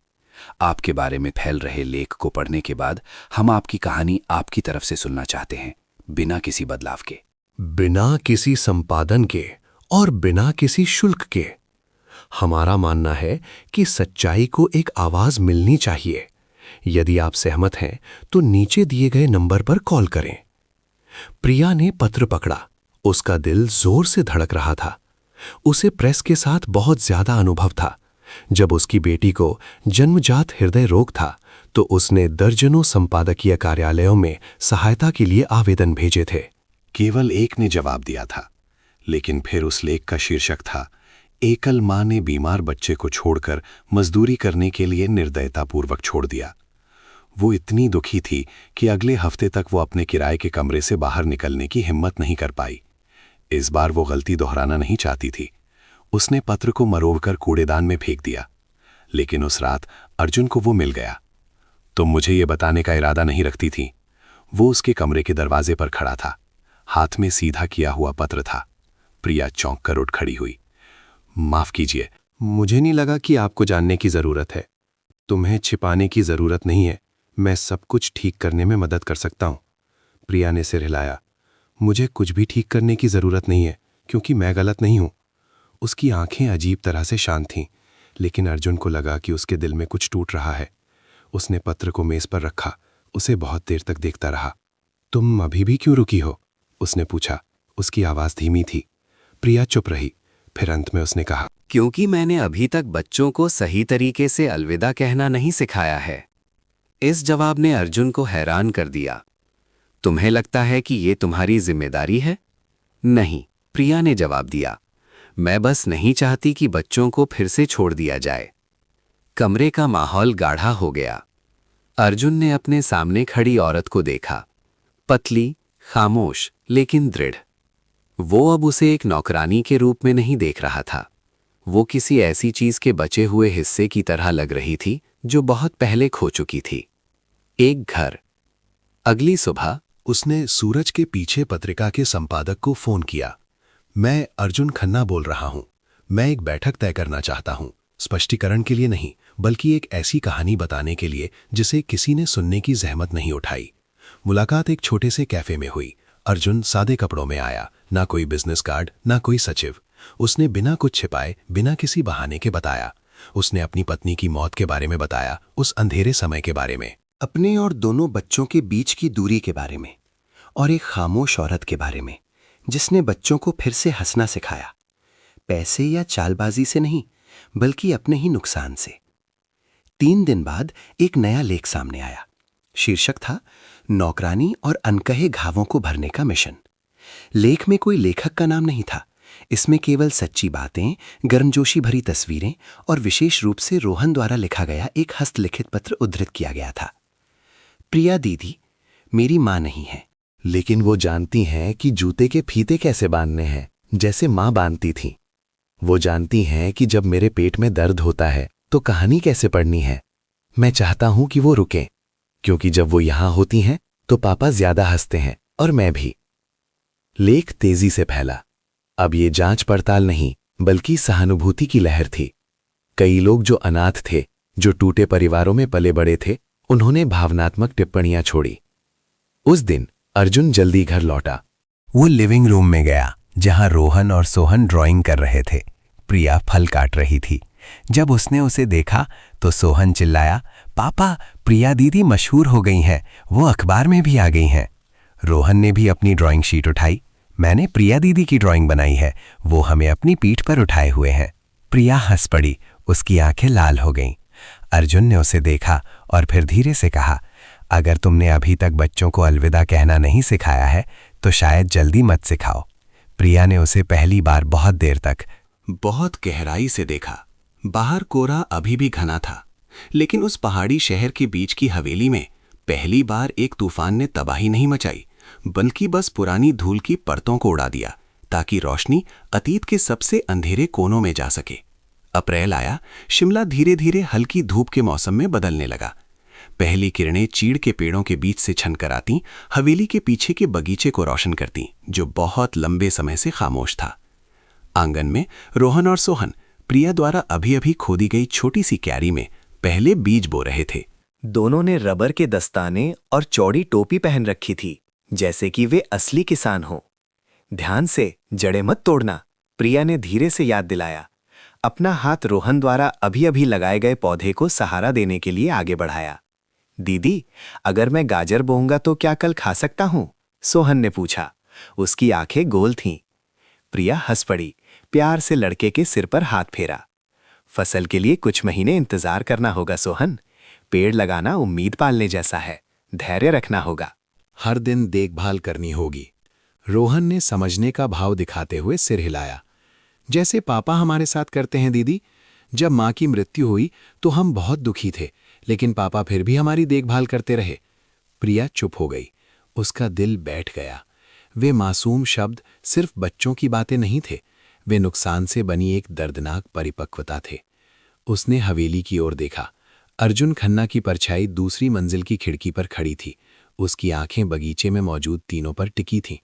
आपके बारे में फैल रहे लेख को पढ़ने के बाद हम आपकी कहानी आपकी तरफ से सुनना चाहते हैं, बिना किसी बदलाव के। बिना किसी संपादन के और बिना किसी शुल्क के। हमारा मानना है कि सच्चाई को एक आवाज मिलनी चाहिए। यदि आप सहमत हैं तो नीचे दिए गए नंबर पर कॉल करें। प्रिया ने पत्र पकड़ा। उसका दिल जोर से धड़क रहा था। उसे प्रेस के साथ बहुत ज्यादा अनुभव था। जब उसकी बेटी को जन्मजात हृदय रोग था तो उसने दर्जनों संपादकीय कार्यालयों में सहायता के लिए आवेदन भेजे थे। केवल एक ने जवाब दिया था, लेकिन फिर उस लेख का शीर्षक था, एकल मां ने बीमार बच्चे को छोड़कर मजदूरी करने के लिए निर्दयतापूर्वक छोड़ दिया। वो इतनी दुखी थी कि अगले हफ्ते तक वो अपने किराए के कमरे से बाहर निकलने की हिम्मत नहीं कर पाई। इस बार वो गलती दोहराना नहीं चाहती थी। उसने पत्र को मरोड़कर कूड़ेदान में फेंक दिया। लेकिन उस रात अर्जुन को वो मिल गया। तुम मुझे ये बताने का इरादा नहीं रखती थी। वो उसके कमरे के दरवाजे पर खड़ा था। हाथ में सीधा किया हुआ पत्र था। प्रिया चौंक कर उठ खड़ी हुई। माफ कीजिए, मुझे नहीं लगा कि आपको जानने की जरूरत है। तुम्हें छिपाने की जरूरत नहीं है। मैं सब कुछ ठीक करने में मदद कर सकता हूं। प्रिया ने सिर हिलाया। मुझे कुछ भी ठीक करने की जरूरत नहीं है, क्योंकि मैं गलत नहीं हूं। उसकी आंखें अजीब तरह से शांत थीं, लेकिन अर्जुन को लगा कि उसके दिल में कुछ टूट रहा है। उसने पत्र को मेज पर रखा, उसे बहुत देर तक देखता रहा। तुम अभी भी क्यों रुकी हो? उसने पूछा। उसकी आवाज धीमी थी। प्रिया चुप रही। फिर अंत में उसने कहा, क्योंकि मैंने अभी तक बच्चों को सही तरीके से अलविदा कहना नहीं सिखाया है। इस जवाब ने अर्जुन को हैरान कर दिया। तुम्हें लगता है कि ये तुम्हारी जिम्मेदारी है? नहीं, प्रिया ने जवाब दिया। मैं बस नहीं चाहती कि बच्चों को फिर से छोड़ दिया जाए। कमरे का माहौल गाढ़ा हो गया। अर्जुन ने अपने सामने खड़ी औरत को देखा। पतली, खामोश, लेकिन दृढ़। वो अब उसे एक नौकरानी के रूप में नहीं देख रहा था। वो किसी ऐसी चीज के बचे हुए हिस्से की तरह लग रही थी जो बहुत पहले खो चुकी थी। एक घर। अगली सुबह उसने सूरज के पीछे पत्रिका के संपादक को फोन किया। मैं अर्जुन खन्ना बोल रहा हूं। मैं एक बैठक तय करना चाहता हूं, स्पष्टीकरण के लिए नहीं, बल्कि एक ऐसी कहानी बताने के लिए जिसे किसी ने सुनने की जहमत नहीं उठाई। मुलाकात एक छोटे से कैफे में हुई। अर्जुन सादे कपड़ों में आया, ना कोई बिजनेस कार्ड, ना कोई सचिव। उसने बिना कुछ छिपाए, बिना किसी बहाने के बताया। उसने अपनी पत्नी की मौत के बारे में बताया, उस अंधेरे समय के बारे में, अपने और दोनों बच्चों के बीच की दूरी के बारे में, और एक खामोश औरत के बारे में जिसने बच्चों को फिर से हंसना सिखाया। पैसे या चालबाजी से नहीं, बल्कि अपने ही नुकसान से। 3 दिन बाद एक नया लेख सामने आया। शीर्षक था, नौकरानी और अनकहे घावों को भरने का मिशन। लेख में कोई लेखक का नाम नहीं था। इसमें केवल सच्ची बातें, गर्मजोशी भरी तस्वीरें और विशेष रूप से रोहन द्वारा लिखा गया एक हस्तलिखित पत्र उद्धृत किया गया था। प्रिया दीदी मेरी मां नहीं है, लेकिन वो जानती हैं कि जूते के फीते कैसे बांधने हैं, जैसे माँ बांधती थी। वो जानती हैं कि जब मेरे पेट में दर्द होता है तो कहानी कैसे पढ़नी है। मैं चाहता हूं कि वो रुकें, क्योंकि जब वो यहां होती हैं तो पापा ज्यादा हंसते हैं और मैं भी। लेख तेजी से फैला। अब ये जांच पड़ताल नहीं, बल्कि सहानुभूति की लहर थी। कई लोग जो अनाथ थे, जो टूटे परिवारों में पले बड़े थे, उन्होंने भावनात्मक टिप्पणियां छोड़ी। उस दिन अर्जुन जल्दी घर लौटा। वो लिविंग रूम में गया, जहां रोहन और सोहन ड्राइंग कर रहे थे। प्रिया फल काट रही थी। जब उसने उसे देखा तो सोहन चिल्लाया, पापा, प्रिया दीदी मशहूर हो गई हैं, वो अखबार में भी आ गई हैं। रोहन ने भी अपनी ड्राइंग शीट उठाई। मैंने प्रिया दीदी की ड्राइंग बनाई है, वो हमें अपनी पीठ पर उठाए हुए हैं। प्रिया हंस पड़ी, उसकी आंखें लाल हो गईं। अर्जुन ने उसे देखा और फिर धीरे से कहा, अगर तुमने अभी तक बच्चों को अलविदा कहना नहीं सिखाया है तो शायद जल्दी मत सिखाओ। प्रिया ने उसे पहली बार बहुत देर तक बहुत गहराई से देखा। बाहर कोहरा अभी भी घना था, लेकिन उस पहाड़ी शहर के बीच की हवेली में पहली बार एक तूफान ने तबाही नहीं मचाई, बल्कि बस पुरानी धूल की परतों को उड़ा दिया ताकि रोशनी अतीत के सबसे अंधेरे कोनों में जा सके। अप्रैल आया। शिमला धीरे धीरे हल्की धूप के मौसम में बदलने लगा। पहली किरणें चीड़ के पेड़ों के बीच से छनकर आती, हवेली के पीछे के बगीचे को रोशन करती, जो बहुत लंबे समय से खामोश था। आंगन में रोहन और सोहन प्रिया द्वारा अभी अभी खोदी गई छोटी सी क्यारी में पहले बीज बो रहे थे। दोनों ने रबर के दस्ताने और चौड़ी टोपी पहन रखी थी, जैसे कि वे असली किसान हों। ध्यान से, जड़ें मत तोड़ना, प्रिया ने धीरे से याद दिलाया। अपना हाथ रोहन द्वारा अभी अभी लगाए गए पौधे को सहारा देने के लिए आगे बढ़ाया। दीदी, अगर मैं गाजर बोऊंगा तो क्या कल खा सकता हूं? सोहन ने पूछा। उसकी आंखें गोल थीं। प्रिया हंस पड़ी, प्यार से लड़के के सिर पर हाथ फेरा। फसल के लिए कुछ महीने इंतजार करना होगा सोहन। पेड़ लगाना उम्मीद पालने जैसा है, धैर्य रखना होगा। हर दिन देखभाल करनी होगी। रोहन ने समझने का भाव दिखाते हुए सिर हिलाया। जैसे पापा हमारे साथ करते हैं दीदी। जब माँ की मृत्यु हुई तो हम बहुत दुखी थे, लेकिन पापा फिर भी हमारी देखभाल करते रहे। प्रिया चुप हो गई। उसका दिल बैठ गया। वे मासूम शब्द सिर्फ बच्चों की बातें नहीं थे, वे नुकसान से बनी एक दर्दनाक परिपक्वता थे। उसने हवेली की ओर देखा। अर्जुन खन्ना की परछाई दूसरी मंजिल की खिड़की पर खड़ी थी। उसकी आंखें बगीचे में मौजूद तीनों पर टिकी थीं।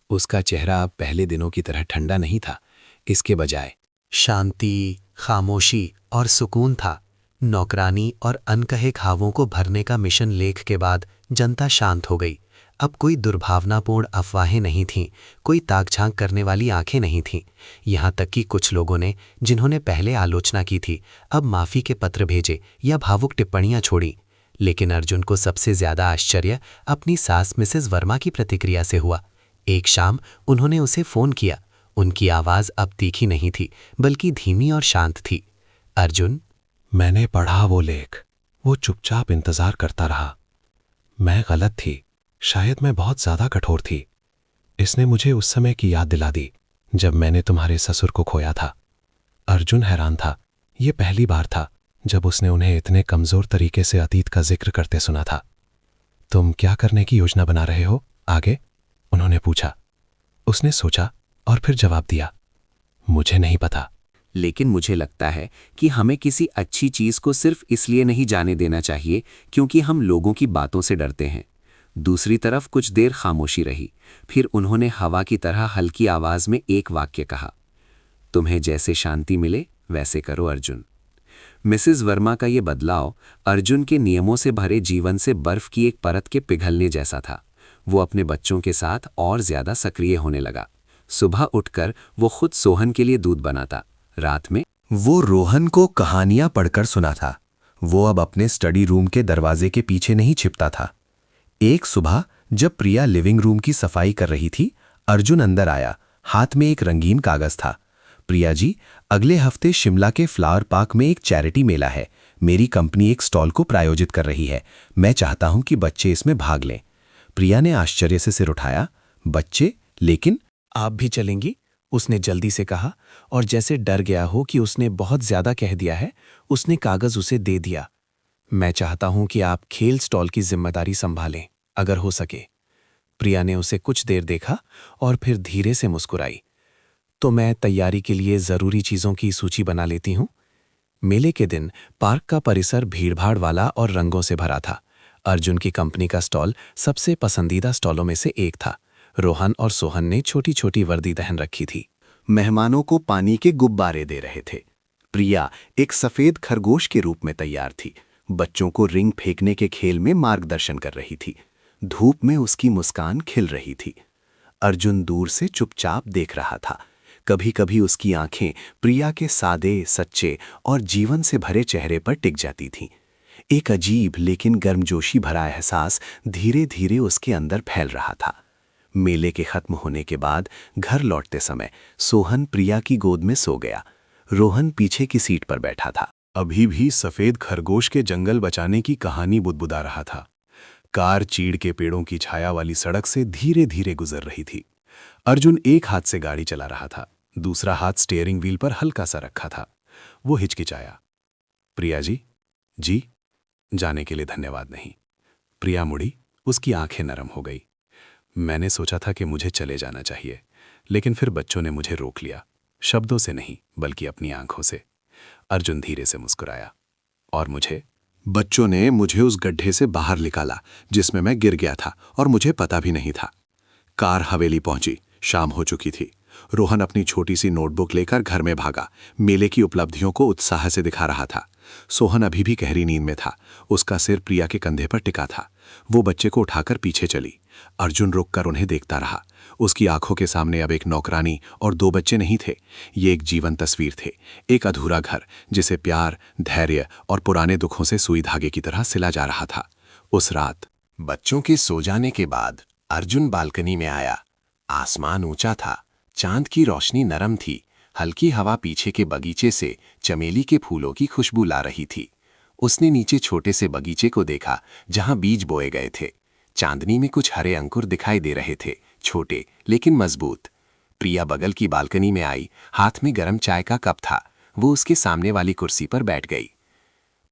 उसका चेहरा अब पहले दिनों की तरह ठंडा नहीं था, इसके बजाय शांति, खामोशी और सुकून था। नौकरानी और अनकहे खावों को भरने का मिशन लेख के बाद जनता शांत हो गई। अब कोई दुर्भावनापूर्ण अफवाहें नहीं थीं, कोई ताक-झांक करने वाली आंखें नहीं थीं। यहाँ तक कि कुछ लोगों ने, जिन्होंने पहले आलोचना की थी, अब माफ़ी के पत्र भेजे या भावुक टिप्पणियां छोड़ी। लेकिन अर्जुन को सबसे ज्यादा आश्चर्य अपनी सास मिसेस वर्मा की प्रतिक्रिया से हुआ। एक शाम उन्होंने उसे फ़ोन किया। उनकी आवाज़ अब तीखी नहीं थी, बल्कि धीमी और शांत थी। अर्जुन, मैंने पढ़ा वो लेख। वो चुपचाप इंतजार करता रहा। मैं गलत थी, शायद मैं बहुत ज्यादा कठोर थी। इसने मुझे उस समय की याद दिला दी जब मैंने तुम्हारे ससुर को खोया था। अर्जुन हैरान था। ये पहली बार था जब उसने उन्हें इतने कमजोर तरीके से अतीत का जिक्र करते सुना था। तुम क्या करने की योजना बना रहे हो आगे? उन्होंने पूछा। उसने सोचा और फिर जवाब दिया, मुझे नहीं पता। लेकिन मुझे लगता है कि हमें किसी अच्छी चीज को सिर्फ इसलिए नहीं जाने देना चाहिए क्योंकि हम लोगों की बातों से डरते हैं। दूसरी तरफ कुछ देर खामोशी रही। फिर उन्होंने हवा की तरह हल्की आवाज में एक वाक्य कहा, तुम्हें जैसे शांति मिले वैसे करो अर्जुन। मिसेस वर्मा का ये बदलाव अर्जुन के नियमों से भरे जीवन से बर्फ की एक परत के पिघलने जैसा था। वो अपने बच्चों के साथ और ज्यादा सक्रिय होने लगा। सुबह उठकर वो खुद सोहन के लिए दूध बनाता। रात में वो रोहन को कहानियां पढ़कर सुना था। वो अब अपने स्टडी रूम के दरवाजे के पीछे नहीं छिपता था। एक सुबह जब प्रिया लिविंग रूम की सफाई कर रही थी, अर्जुन अंदर आया। हाथ में एक रंगीन कागज था। प्रिया जी, अगले हफ्ते शिमला के फ्लावर पार्क में एक चैरिटी मेला है। मेरी कंपनी एक स्टॉल को प्रायोजित कर रही है। मैं चाहता हूं कि बच्चे इसमें भाग लें। प्रिया ने आश्चर्य से सिर उठाया। बच्चे? लेकिन आप भी चलेंगी? उसने जल्दी से कहा, और जैसे डर गया हो कि उसने बहुत ज्यादा कह दिया है, उसने कागज उसे दे दिया। मैं चाहता हूं कि आप खेल स्टॉल की जिम्मेदारी संभालें, अगर हो सके। प्रिया ने उसे कुछ देर देखा और फिर धीरे से मुस्कुराई। तो मैं तैयारी के लिए जरूरी चीजों की सूची बना लेती हूं। मेले के दिन पार्क का परिसर भीड़भाड़ वाला और रंगों से भरा था। अर्जुन की कंपनी का स्टॉल सबसे पसंदीदा स्टॉलों में से एक था। रोहन और सोहन ने छोटी छोटी वर्दी पहन रखी थी। मेहमानों को पानी के गुब्बारे दे रहे थे। प्रिया एक सफेद खरगोश के रूप में तैयार थी। बच्चों को रिंग फेंकने के खेल में मार्गदर्शन कर रही थी। धूप में उसकी मुस्कान खिल रही थी। अर्जुन दूर से चुपचाप देख रहा था। कभी कभी उसकी आंखें प्रिया के सादे, सच्चे और जीवन से भरे चेहरे पर टिक जाती थीं। एक अजीब लेकिन गर्मजोशी भरा एहसास धीरे धीरे उसके अंदर फैल रहा था। मेले के खत्म होने के बाद घर लौटते समय सोहन प्रिया की गोद में सो गया। रोहन पीछे की सीट पर बैठा था। अभी भी सफेद खरगोश के जंगल बचाने की कहानी बुदबुदा रहा था। कार चीड़ के पेड़ों की छाया वाली सड़क से धीरे धीरे गुजर रही थी। अर्जुन एक हाथ से गाड़ी चला रहा था, दूसरा हाथ स्टीयरिंग व्हील पर हल्का सा रखा था। वो हिचकिचाया। प्रिया जी? जी? जाने के लिए धन्यवाद नहीं। प्रिया मुड़ी, उसकी आंखें नरम हो गई। मैंने सोचा था कि मुझे चले जाना चाहिए, लेकिन फिर बच्चों ने मुझे रोक लिया, शब्दों से नहीं बल्कि अपनी आंखों से। अर्जुन धीरे से मुस्कुराया। और मुझे? बच्चों ने मुझे उस गड्ढे से बाहर निकाला जिसमें मैं गिर गया था और मुझे पता भी नहीं था। कार हवेली पहुंची, शाम हो चुकी थी। रोहन अपनी छोटी सी नोटबुक लेकर घर में भागा, मेले की उपलब्धियों को उत्साह से दिखा रहा था। सोहन अभी भी गहरी नींद में था, उसका सिर प्रिया के कंधे पर टिका था। वो बच्चे को उठाकर पीछे चली। अर्जुन रुककर उन्हें देखता रहा। उसकी आंखों के सामने अब एक नौकरानी और 2 बच्चे नहीं थे, ये एक जीवन तस्वीर थे, एक अधूरा घर जिसे प्यार, धैर्य और पुराने दुखों से सुई धागे की तरह सिला जा रहा था। उस रात बच्चों के सो जाने के बाद अर्जुन बालकनी में आया। आसमान ऊंचा था, चांद की रोशनी नरम थी, हल्की हवा पीछे के बगीचे से चमेली के फूलों की खुशबू ला रही थी। उसने नीचे छोटे से बगीचे को देखा जहां बीज बोए गए थे। चांदनी में कुछ हरे अंकुर दिखाई दे रहे थे, छोटे लेकिन मजबूत। प्रिया बगल की बालकनी में आई, हाथ में गर्म चाय का कप था। वो उसके सामने वाली कुर्सी पर बैठ गई।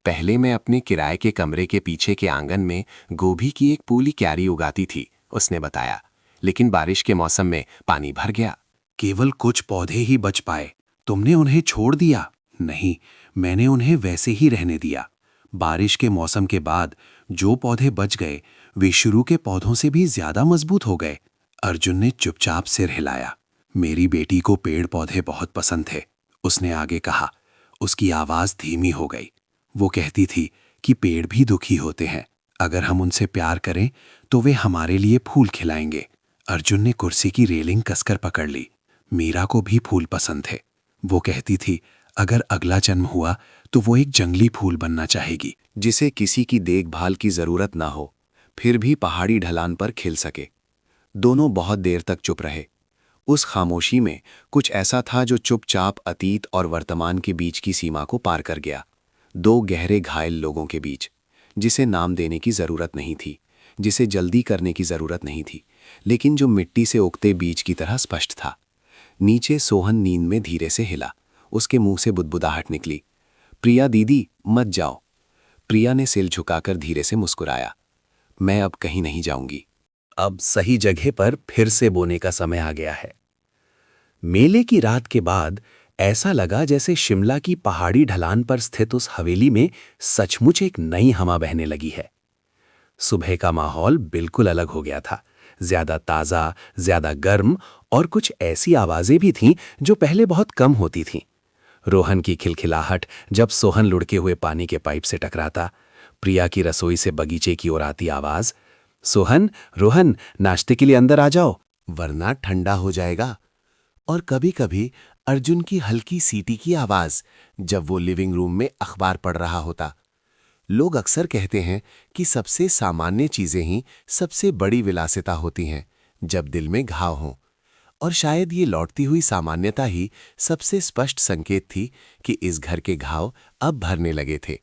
पहले मैं अपने किराए के कमरे के पीछे के आंगन में गोभी की एक पूरी क्यारी उगाती थी, उसने बताया, लेकिन बारिश के मौसम में पानी भर गया। केवल कुछ पौधे ही बच पाए, तुमने उन्हें छोड़ दिया? नहीं, मैंने उन्हें वैसे ही रहने दिया। बारिश के मौसम के बाद जो पौधे बच गए वे शुरू के पौधों से भी ज्यादा मजबूत हो गए। अर्जुन ने चुपचाप सिर हिलाया। मेरी बेटी को पेड़ पौधे बहुत पसंद थे, उसने आगे कहा। उसकी आवाज धीमी हो गई। वो कहती थी कि पेड़ भी दुखी होते हैं, अगर हम उनसे प्यार करें तो वे हमारे लिए फूल खिलाएंगे। अर्जुन ने कुर्सी की रेलिंग कसकर पकड़ ली। मीरा को भी फूल पसंद थे। वो कहती थी अगर अगला जन्म हुआ तो वो एक जंगली फूल बनना चाहेगी, जिसे किसी की देखभाल की जरूरत ना हो, फिर भी पहाड़ी ढलान पर खिल सके। दोनों बहुत देर तक चुप रहे। उस खामोशी में कुछ ऐसा था जो चुपचाप अतीत और वर्तमान के बीच की सीमा को पार कर गया। 2 गहरे घायल लोगों के बीच, जिसे नाम देने की जरूरत नहीं थी, जिसे जल्दी करने की जरूरत नहीं थी, लेकिन जो मिट्टी से उगते बीज की तरह स्पष्ट था। नीचे सोहन नींद में धीरे से हिला। उसके मुंह से बुदबुदाहट निकली। प्रिया दीदी, मत जाओ। प्रिया ने सिर झुकाकर धीरे से मुस्कुराया। मैं अब कहीं नहीं जाऊंगी। अब सही जगह पर फिर से बोने का समय आ गया है। मेले की रात के बाद ऐसा लगा जैसे शिमला की पहाड़ी ढलान पर स्थित उस हवेली में सचमुच एक नई हवा बहने लगी है। सुबह का माहौल बिल्कुल अलग हो गया था, ज्यादा ताजा, ज्यादा गर्म, और कुछ ऐसी आवाजें भी थीं जो पहले बहुत कम होती थीं। रोहन की खिलखिलाहट जब सोहन लुढ़के हुए पानी के पाइप से टकराता, प्रिया की रसोई से बगीचे की ओर आती आवाज, सोहन, रोहन, नाश्ते के लिए अंदर आ जाओ, वरना ठंडा हो जाएगा। और कभी कभी अर्जुन की हल्की सीटी की आवाज जब वो लिविंग रूम में अखबार पढ़ रहा होता। लोग अक्सर कहते हैं कि सबसे सामान्य चीजें ही सबसे बड़ी विलासिता होती हैं जब दिल में घाव हों, और शायद ये लौटती हुई सामान्यता ही सबसे स्पष्ट संकेत थी कि इस घर के घाव अब भरने लगे थे।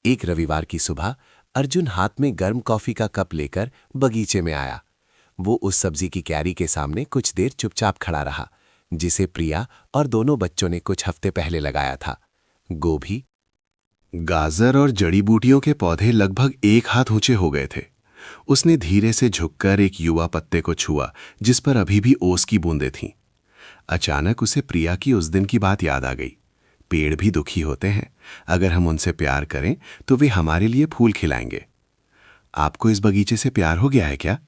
एक रविवार की सुबह अर्जुन हाथ में गर्म कॉफी का कप लेकर बगीचे में आया। वो उस सब्जी की क्यारी के सामने कुछ देर चुपचाप खड़ा रहा, जिसे प्रिया और दोनों बच्चों ने कुछ हफ्ते पहले लगाया था। गोभी, गाजर और जड़ी बूटियों के पौधे लगभग 1 हाथ ऊंचे हो गए थे। उसने धीरे से झुककर एक युवा पत्ते को छुआ जिस पर अभी भी ओस की बूंदें थीं। अचानक उसे प्रिया की उस दिन की बात याद आ गई। पेड़ भी दुखी होते हैं, अगर हम उनसे प्यार करें तो वे हमारे लिए फूल खिलाएंगे। आपको इस बगीचे से प्यार हो गया है क्या?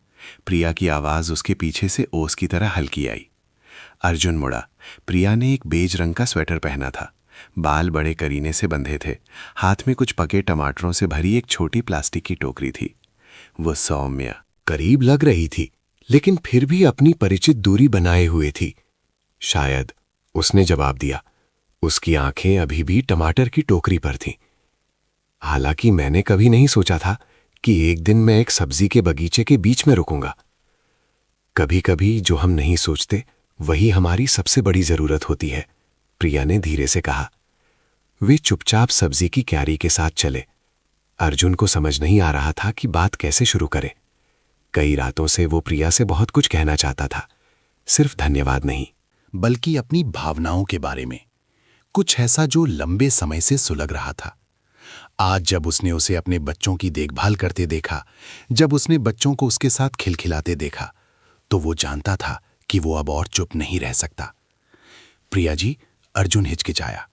प्रिया की आवाज उसके पीछे से ओस की तरह हल्की आई। अर्जुन मुड़ा। प्रिया ने एक बेज रंग का स्वेटर पहना था, बाल बड़े करीने से बंधे थे, हाथ में कुछ पके टमाटरों से भरी एक छोटी प्लास्टिक की टोकरी थी। वो सौम्य, करीब लग रही थी, लेकिन फिर भी अपनी परिचित दूरी बनाए हुए थी। शायद उसने जवाब दिया। उसकी आंखें अभी भी टमाटर की टोकरी पर थीं। हालांकि मैंने कभी नहीं सोचा था कि एक दिन मैं एक सब्जी के बगीचे के बीच में रुकूंगा। कभी कभी जो हम नहीं सोचते वही हमारी सबसे बड़ी जरूरत होती है, प्रिया ने धीरे से कहा। वे चुपचाप सब्जी की क्यारी के साथ चले। अर्जुन को समझ नहीं आ रहा था कि बात कैसे शुरू करे। कई रातों से वो प्रिया से बहुत कुछ कहना चाहता था, सिर्फ धन्यवाद नहीं, बल्कि अपनी भावनाओं के बारे में, कुछ ऐसा जो लंबे समय से सुलग रहा था। आज जब उसने उसे अपने बच्चों की देखभाल करते देखा, जब उसने बच्चों को उसके साथ खिलखिलाते देखा, तो वो जानता था कि वो अब और चुप नहीं रह सकता। प्रिया जी, अर्जुन हिचकिचाया।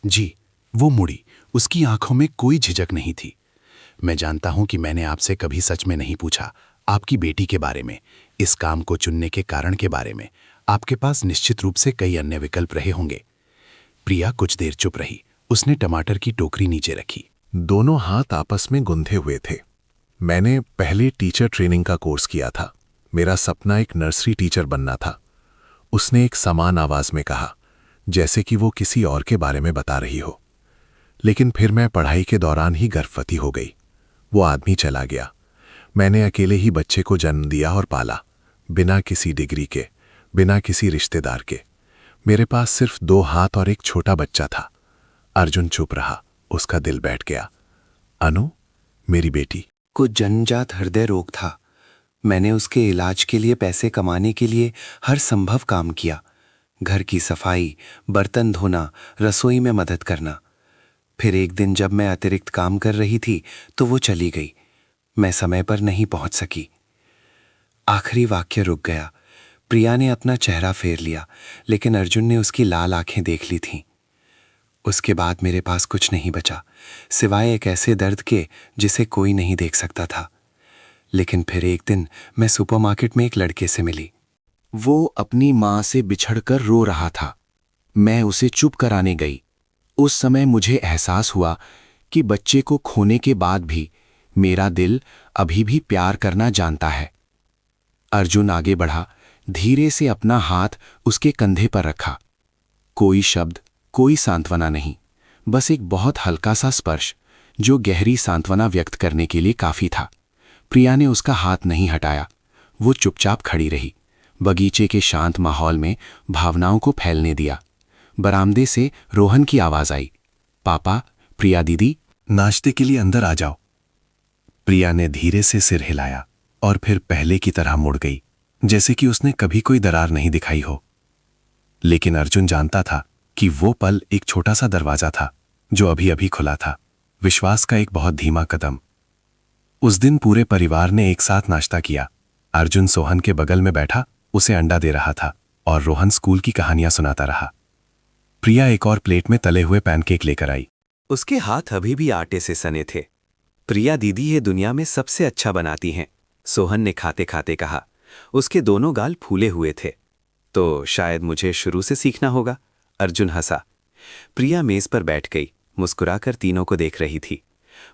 जी, वो मुड़ी। उसकी आंखों में कोई झिझक नहीं थी। मैं जानता हूं कि मैंने आपसे कभी सच में नहीं पूछा आपकी बेटी के बारे में, इस काम को चुनने के कारण के बारे में। आपके पास निश्चित रूप से कई अन्य विकल्प रहे होंगे। प्रिया कुछ देर चुप रही। उसने टमाटर की टोकरी नीचे रखी। दोनों हाथ आपस में गुंथे हुए थे। मैंने पहले टीचर ट्रेनिंग का कोर्स किया था। मेरा सपना एक नर्सरी टीचर बनना था। उसने एक समान आवाज में कहा, जैसे कि वो किसी और के बारे में बता रही हो। लेकिन फिर मैं पढ़ाई के दौरान ही गर्भवती हो गई। वो आदमी चला गया। मैंने अकेले ही बच्चे को जन्म दिया और पाला, बिना किसी डिग्री के, बिना किसी रिश्तेदार के। मेरे पास सिर्फ 2 हाथ और एक छोटा बच्चा था। अर्जुन चुप रहा। उसका दिल बैठ गया। अनु, मेरी बेटी को जन्मजात हृदय रोग था। मैंने उसके इलाज के लिए पैसे कमाने के लिए हर संभव काम किया। घर की सफाई, बर्तन धोना, रसोई में मदद करना। फिर एक दिन जब मैं अतिरिक्त काम कर रही थी तो वो चली गई। मैं समय पर नहीं पहुंच सकी। आखिरी वाक्य रुक गया। प्रिया ने अपना चेहरा फेर लिया, लेकिन अर्जुन ने उसकी लाल आंखें देख ली थीं। उसके बाद मेरे पास कुछ नहीं बचा, सिवाय एक ऐसे दर्द के जिसे कोई नहीं देख सकता था। लेकिन फिर एक दिन मैं सुपरमार्केट में एक लड़के से मिली। वो अपनी मां से बिछड़कर रो रहा था। मैं उसे चुप कराने गई। उस समय मुझे एहसास हुआ कि बच्चे को खोने के बाद भी मेरा दिल अभी भी प्यार करना जानता है। अर्जुन आगे बढ़ा, धीरे से अपना हाथ उसके कंधे पर रखा। कोई शब्द, कोई सांत्वना नहीं, बस एक बहुत हल्का सा स्पर्श जो गहरी सांत्वना व्यक्त करने के लिए काफी था। प्रिया ने उसका हाथ नहीं हटाया। वो चुपचाप खड़ी रही, बगीचे के शांत माहौल में भावनाओं को फैलने दिया। बरामदे से रोहन की आवाज आई, पापा, प्रिया दीदी, नाश्ते के लिए अंदर आ जाओ। प्रिया ने धीरे से सिर हिलाया और फिर पहले की तरह मुड़ गई, जैसे कि उसने कभी कोई दरार नहीं दिखाई हो। लेकिन अर्जुन जानता था कि वो पल एक छोटा सा दरवाजा था जो अभी अभी खुला था, विश्वास का एक बहुत धीमा कदम। उस दिन पूरे परिवार ने एक साथ नाश्ता किया। अर्जुन सोहन के बगल में बैठा उसे अंडा दे रहा था और रोहन स्कूल की कहानियां सुनाता रहा। प्रिया एक और प्लेट में तले हुए पैनकेक लेकर आई। उसके हाथ अभी भी आटे से सने थे। प्रिया दीदी ये दुनिया में सबसे अच्छा बनाती हैं, सोहन ने खाते खाते कहा। उसके दोनों गाल फूले हुए थे। तो शायद मुझे शुरू से सीखना होगा, अर्जुन हंसा। प्रिया मेज पर बैठ गई, मुस्कुराकर तीनों को देख रही थी।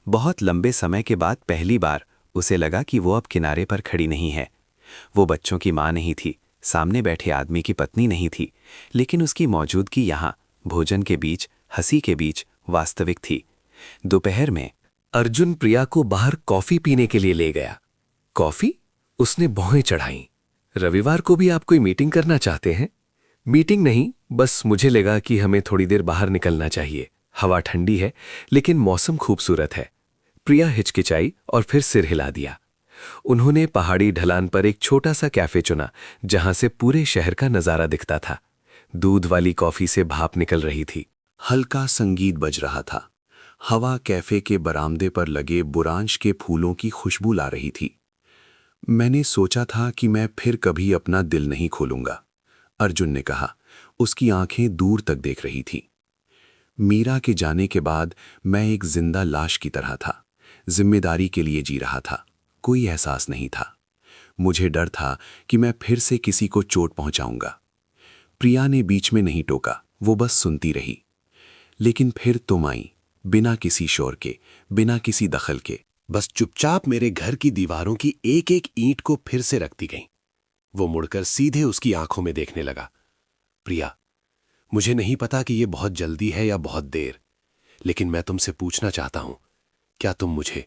बहुत लंबे समय के बाद पहली बार उसे लगा कि वो अब किनारे पर खड़ी नहीं है। वो बच्चों की मां नहीं थी, सामने बैठे आदमी की पत्नी नहीं थी, लेकिन उसकी मौजूदगी यहाँ, भोजन के बीच, हंसी के बीच वास्तविक थी। दोपहर में अर्जुन प्रिया को बाहर कॉफी पीने के लिए ले गया। कॉफी? उसने भौहें चढ़ाईं। रविवार को भी आप कोई मीटिंग करना चाहते हैं? मीटिंग नहीं, बस मुझे लगा कि हमें थोड़ी देर बाहर निकलना चाहिए। हवा ठंडी है, लेकिन मौसम खूबसूरत है। प्रिया हिचकिचाई और फिर सिर हिला दिया। उन्होंने पहाड़ी ढलान पर एक छोटा सा कैफे चुना, जहां से पूरे शहर का नजारा दिखता था। दूध वाली कॉफी से भाप निकल रही थी। हल्का संगीत बज रहा था। हवा कैफे के बरामदे पर लगे बुरांश के फूलों की खुशबू ला रही थी। मैंने सोचा था कि मैं फिर कभी अपना दिल नहीं खोलूंगा, अर्जुन ने कहा। उसकी आंखें दूर तक देख रही थीं। मीरा के जाने के बाद मैं एक जिंदा लाश की तरह था, जिम्मेदारी के लिए जी रहा था। कोई एहसास नहीं था। मुझे डर था कि मैं फिर से किसी को चोट पहुंचाऊंगा। प्रिया ने बीच में नहीं टोका, वो बस सुनती रही। लेकिन फिर तुम आई, बिना किसी शोर के, बिना किसी दखल के। बस चुपचाप मेरे घर की दीवारों की एक एक ईंट को फिर से रखती गई। वो मुड़कर सीधे उसकी आंखों में देखने लगा। प्रिया, मुझे नहीं पता कि ये बहुत जल्दी है या बहुत देर, लेकिन मैं तुमसे पूछना चाहता हूं, क्या तुम मुझे,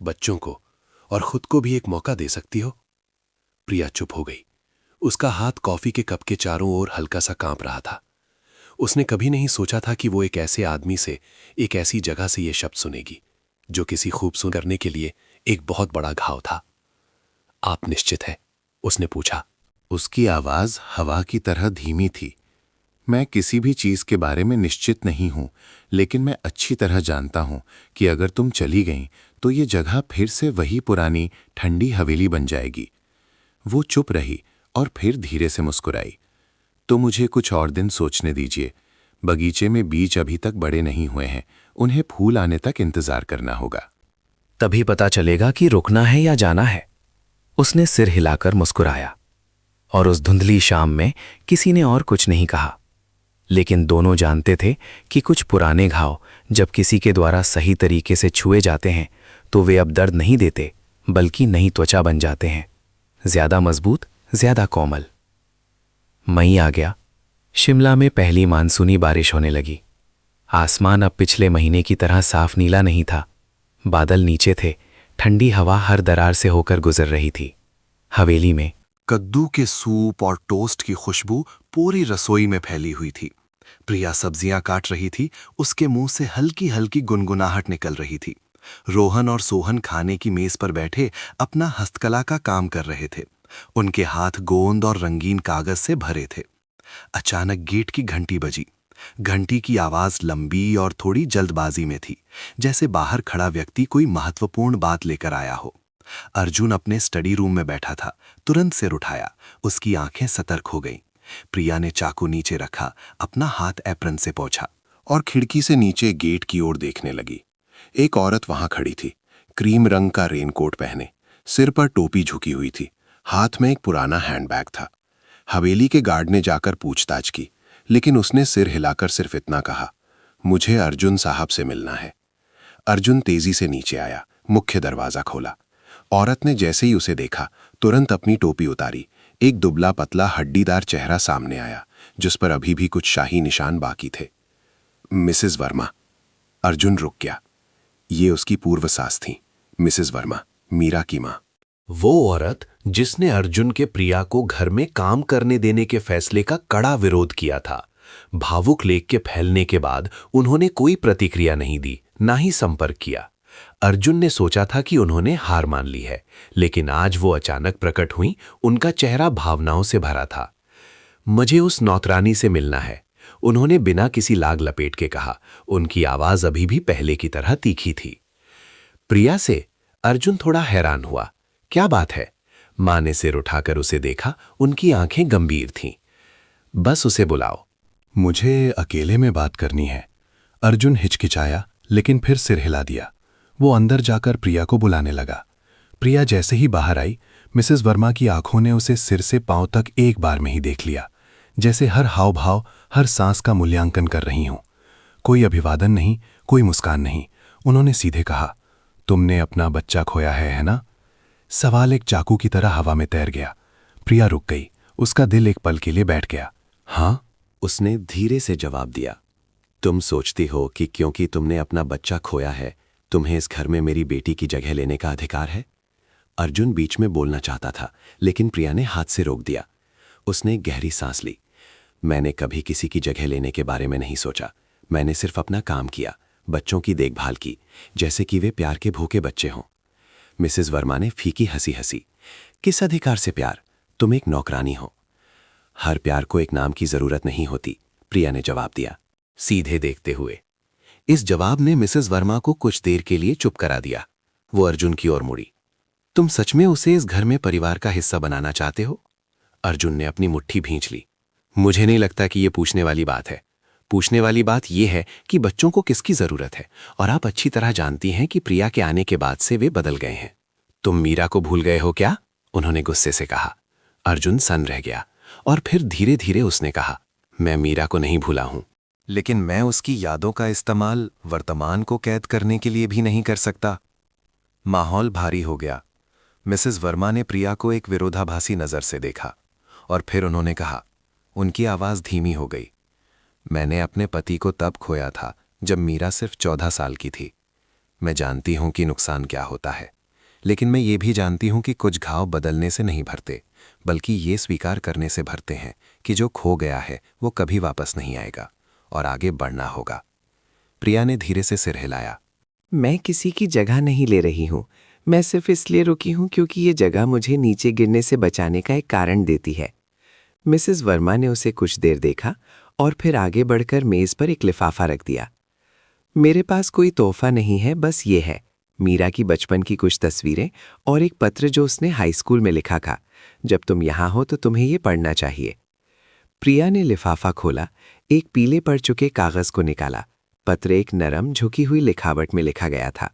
बच्चों को और खुद को भी एक मौका दे सकती हो? प्रिया चुप हो गई। उसका हाथ कॉफी के कप के चारों ओर हल्का सा कांप रहा था। उसने कभी नहीं सोचा था कि वो एक ऐसे आदमी से, एक ऐसी जगह से ये शब्द सुनेगी जो किसी खूबसूरत करने के लिए एक बहुत बड़ा घाव था। आप निश्चित है? उसने पूछा। उसकी आवाज हवा की तरह धीमी थी। मैं किसी भी चीज के बारे में निश्चित नहीं हूं, लेकिन मैं अच्छी तरह जानता हूं कि अगर तुम चली गईं तो ये जगह फिर से वही पुरानी ठंडी हवेली बन जाएगी। वो चुप रही और फिर धीरे से मुस्कुराई। तो मुझे कुछ और दिन सोचने दीजिए। बगीचे में बीज अभी तक बड़े नहीं हुए हैं, उन्हें फूल आने तक इंतजार करना होगा। तभी पता चलेगा कि रुकना है या जाना है। उसने सिर हिलाकर मुस्कुराया और उस धुंधली शाम में किसी ने और कुछ नहीं कहा, लेकिन दोनों जानते थे कि कुछ पुराने घाव जब किसी के द्वारा सही तरीके से छुए जाते हैं तो वे अब दर्द नहीं देते बल्कि नई त्वचा बन जाते हैं, ज्यादा मजबूत, ज्यादा कोमल। मई आ गया। शिमला में पहली मानसूनी बारिश होने लगी। आसमान अब पिछले महीने की तरह साफ नीला नहीं था। बादल नीचे थे, ठंडी हवा हर दरार से होकर गुजर रही थी। हवेली में कद्दू के सूप और टोस्ट की खुशबू पूरी रसोई में फैली हुई थी। प्रिया सब्जियां काट रही थी, उसके मुंह से हल्की हल्की गुनगुनाहट निकल रही थी। रोहन और सोहन खाने की मेज पर बैठे अपना हस्तकला का काम कर रहे थे। उनके हाथ गोंद और रंगीन कागज से भरे थे। अचानक गेट की घंटी बजी। घंटी की आवाज लंबी और थोड़ी जल्दबाजी में थी, जैसे बाहर खड़ा व्यक्ति कोई महत्वपूर्ण बात लेकर आया हो। अर्जुन अपने स्टडी रूम में बैठा था, तुरंत सिर उठाया। उसकी आंखें सतर्क हो गईं। प्रिया ने चाकू नीचे रखा, अपना हाथ एप्रन से पोंछा और खिड़की से नीचे गेट की ओर देखने लगी। एक औरत वहां खड़ी थी, क्रीम रंग का रेनकोट पहने, सिर पर टोपी झुकी हुई थी, हाथ में एक पुराना हैंडबैग था। हवेली के गार्ड ने जाकर पूछताछ की, लेकिन उसने सिर हिलाकर सिर्फ इतना कहा, मुझे अर्जुन साहब से मिलना है। अर्जुन तेजी से नीचे आया, मुख्य दरवाजा खोला। औरत ने जैसे ही उसे देखा, तुरंत अपनी टोपी उतारी। एक दुबला पतला हड्डीदार चेहरा सामने आया, जिस पर अभी भी कुछ शाही निशान बाकी थे। मिसेस वर्मा। अर्जुन रुक गया। ये उसकी पूर्व सास थी, मिसेस वर्मा, मीरा की मां। वो औरत जिसने अर्जुन के प्रिया को घर में काम करने देने के फैसले का कड़ा विरोध किया था। भावुक लेख के फैलने के बाद उन्होंने कोई प्रतिक्रिया नहीं दी, ना ही संपर्क किया। अर्जुन ने सोचा था कि उन्होंने हार मान ली है, लेकिन आज वो अचानक प्रकट हुई। उनका चेहरा भावनाओं से भरा था। मुझे उस नौकरानी से मिलना है, उन्होंने बिना किसी लाग लपेट के कहा। उनकी आवाज अभी भी पहले की तरह तीखी थी। प्रिया से? अर्जुन थोड़ा हैरान हुआ। क्या बात है? मां ने सिर उठाकर उसे देखा, उनकी आंखें गंभीर थीं। बस उसे बुलाओ। मुझे अकेले में बात करनी है। अर्जुन हिचकिचाया, लेकिन फिर सिर हिला दिया। वो अंदर जाकर प्रिया को बुलाने लगा। प्रिया जैसे ही बाहर आई, मिसेस वर्मा की आंखों ने उसे सिर से पांव तक एक बार में ही देख लिया, जैसे हर हाव भाव, हर सांस का मूल्यांकन कर रही हों। कोई अभिवादन नहीं, कोई मुस्कान नहीं। उन्होंने सीधे कहा, तुमने अपना बच्चा खोया है ना? सवाल एक चाकू की तरह हवा में तैर गया। प्रिया रुक गई, उसका दिल एक पल के लिए बैठ गया। हाँ, उसने धीरे से जवाब दिया। तुम सोचती हो कि क्योंकि तुमने अपना बच्चा खोया है, तुम्हें इस घर में मेरी बेटी की जगह लेने का अधिकार है? अर्जुन बीच में बोलना चाहता था, लेकिन प्रिया ने हाथ से रोक दिया। उसने गहरी सांस ली। मैंने कभी किसी की जगह लेने के बारे में नहीं सोचा। मैंने सिर्फ अपना काम किया, बच्चों की देखभाल की, जैसे कि वे प्यार के भूखे बच्चे हों। मिसेस वर्मा ने फीकी हंसी हंसी। किस अधिकार से प्यार? तुम एक नौकरानी हो। हर प्यार को एक नाम की जरूरत नहीं होती, प्रिया ने जवाब दिया, सीधे देखते हुए। इस जवाब ने मिसेस वर्मा को कुछ देर के लिए चुप करा दिया। वो अर्जुन की ओर मुड़ी। तुम सच में उसे इस घर में परिवार का हिस्सा बनाना चाहते हो? अर्जुन ने अपनी मुट्ठी भींच ली। मुझे नहीं लगता कि यह पूछने वाली बात है। पूछने वाली बात यह है कि बच्चों को किसकी जरूरत है, और आप अच्छी तरह जानती हैं कि प्रिया के आने के बाद से वे बदल गए हैं। तुम मीरा को भूल गए हो क्या? उन्होंने गुस्से से कहा। अर्जुन सन रह गया और फिर धीरे धीरे उसने कहा, मैं मीरा को नहीं भूला हूं, लेकिन मैं उसकी यादों का इस्तेमाल वर्तमान को कैद करने के लिए भी नहीं कर सकता। माहौल भारी हो गया। मिसेस वर्मा ने प्रिया को एक विरोधाभासी नजर से देखा। और फिर उन्होंने कहा। उनकी आवाज़ धीमी हो गई। मैंने अपने पति को तब खोया था जब मीरा सिर्फ 14 साल की थी। मैं जानती हूं कि नुकसान क्या होता है, लेकिन मैं ये भी जानती हूं कि कुछ घाव बदलने से नहीं भरते, बल्कि ये स्वीकार करने से भरते हैं कि जो खो गया है वो कभी वापस नहीं आएगा और आगे बढ़ना होगा। प्रिया ने धीरे से सिर हिलाया। मैं किसी की जगह नहीं ले रही हूँ। मैं सिर्फ इसलिए रुकी हूँ क्योंकि ये जगह मुझे नीचे गिरने से बचाने का एक कारण देती है। मिसेस वर्मा ने उसे कुछ देर देखा और फिर आगे बढ़कर मेज पर एक लिफाफा रख दिया। मेरे पास कोई तोहफा नहीं है, बस ये है मीरा की बचपन की कुछ तस्वीरें और एक पत्र जो उसने हाई स्कूल में लिखा था। जब तुम यहाँ हो तो तुम्हें ये पढ़ना चाहिए। प्रिया ने लिफाफा खोला, एक पीले पड़ चुके कागज को निकाला। पत्र एक नरम झुकी हुई लिखावट में लिखा गया था।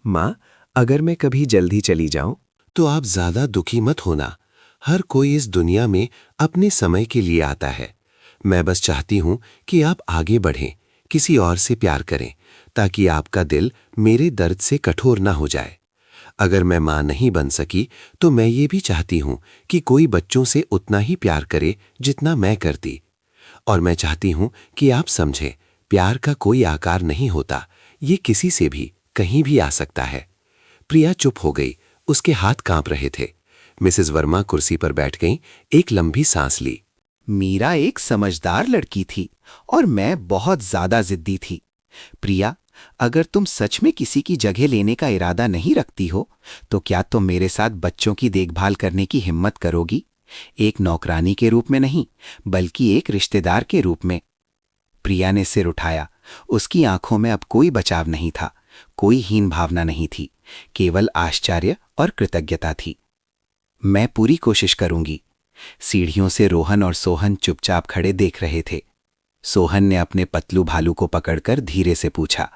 माँ, अगर मैं कभी जल्दी चली जाऊं तो आप ज्यादा दुखी मत होना। हर कोई इस दुनिया में अपने समय के लिए आता है। मैं बस चाहती हूं कि आप आगे बढ़ें, किसी और से प्यार करें, ताकि आपका दिल मेरे दर्द से कठोर ना हो जाए। अगर मैं मां नहीं बन सकी तो मैं ये भी चाहती हूं कि कोई बच्चों से उतना ही प्यार करे जितना मैं करती। और मैं चाहती हूं कि आप समझें, प्यार का कोई आकार नहीं होता, ये किसी से भी कहीं भी आ सकता है। प्रिया चुप हो गई, उसके हाथ कांप रहे थे। मिसेस वर्मा कुर्सी पर बैठ गईं, एक लंबी सांस ली। मीरा एक समझदार लड़की थी और मैं बहुत ज्यादा जिद्दी थी। प्रिया, अगर तुम सच में किसी की जगह लेने का इरादा नहीं रखती हो तो क्या तुम मेरे साथ बच्चों की देखभाल करने की हिम्मत करोगी? एक नौकरानी के रूप में नहीं, बल्कि एक रिश्तेदार के रूप में। प्रिया ने सिर उठाया। उसकी आंखों में अब कोई बचाव नहीं था, कोई हीन भावना नहीं थी, केवल आश्चर्य और कृतज्ञता थी। मैं पूरी कोशिश करूंगी। सीढ़ियों से रोहन और सोहन चुपचाप खड़े देख रहे थे। सोहन ने अपने पतलू भालू को पकड़कर धीरे से पूछा,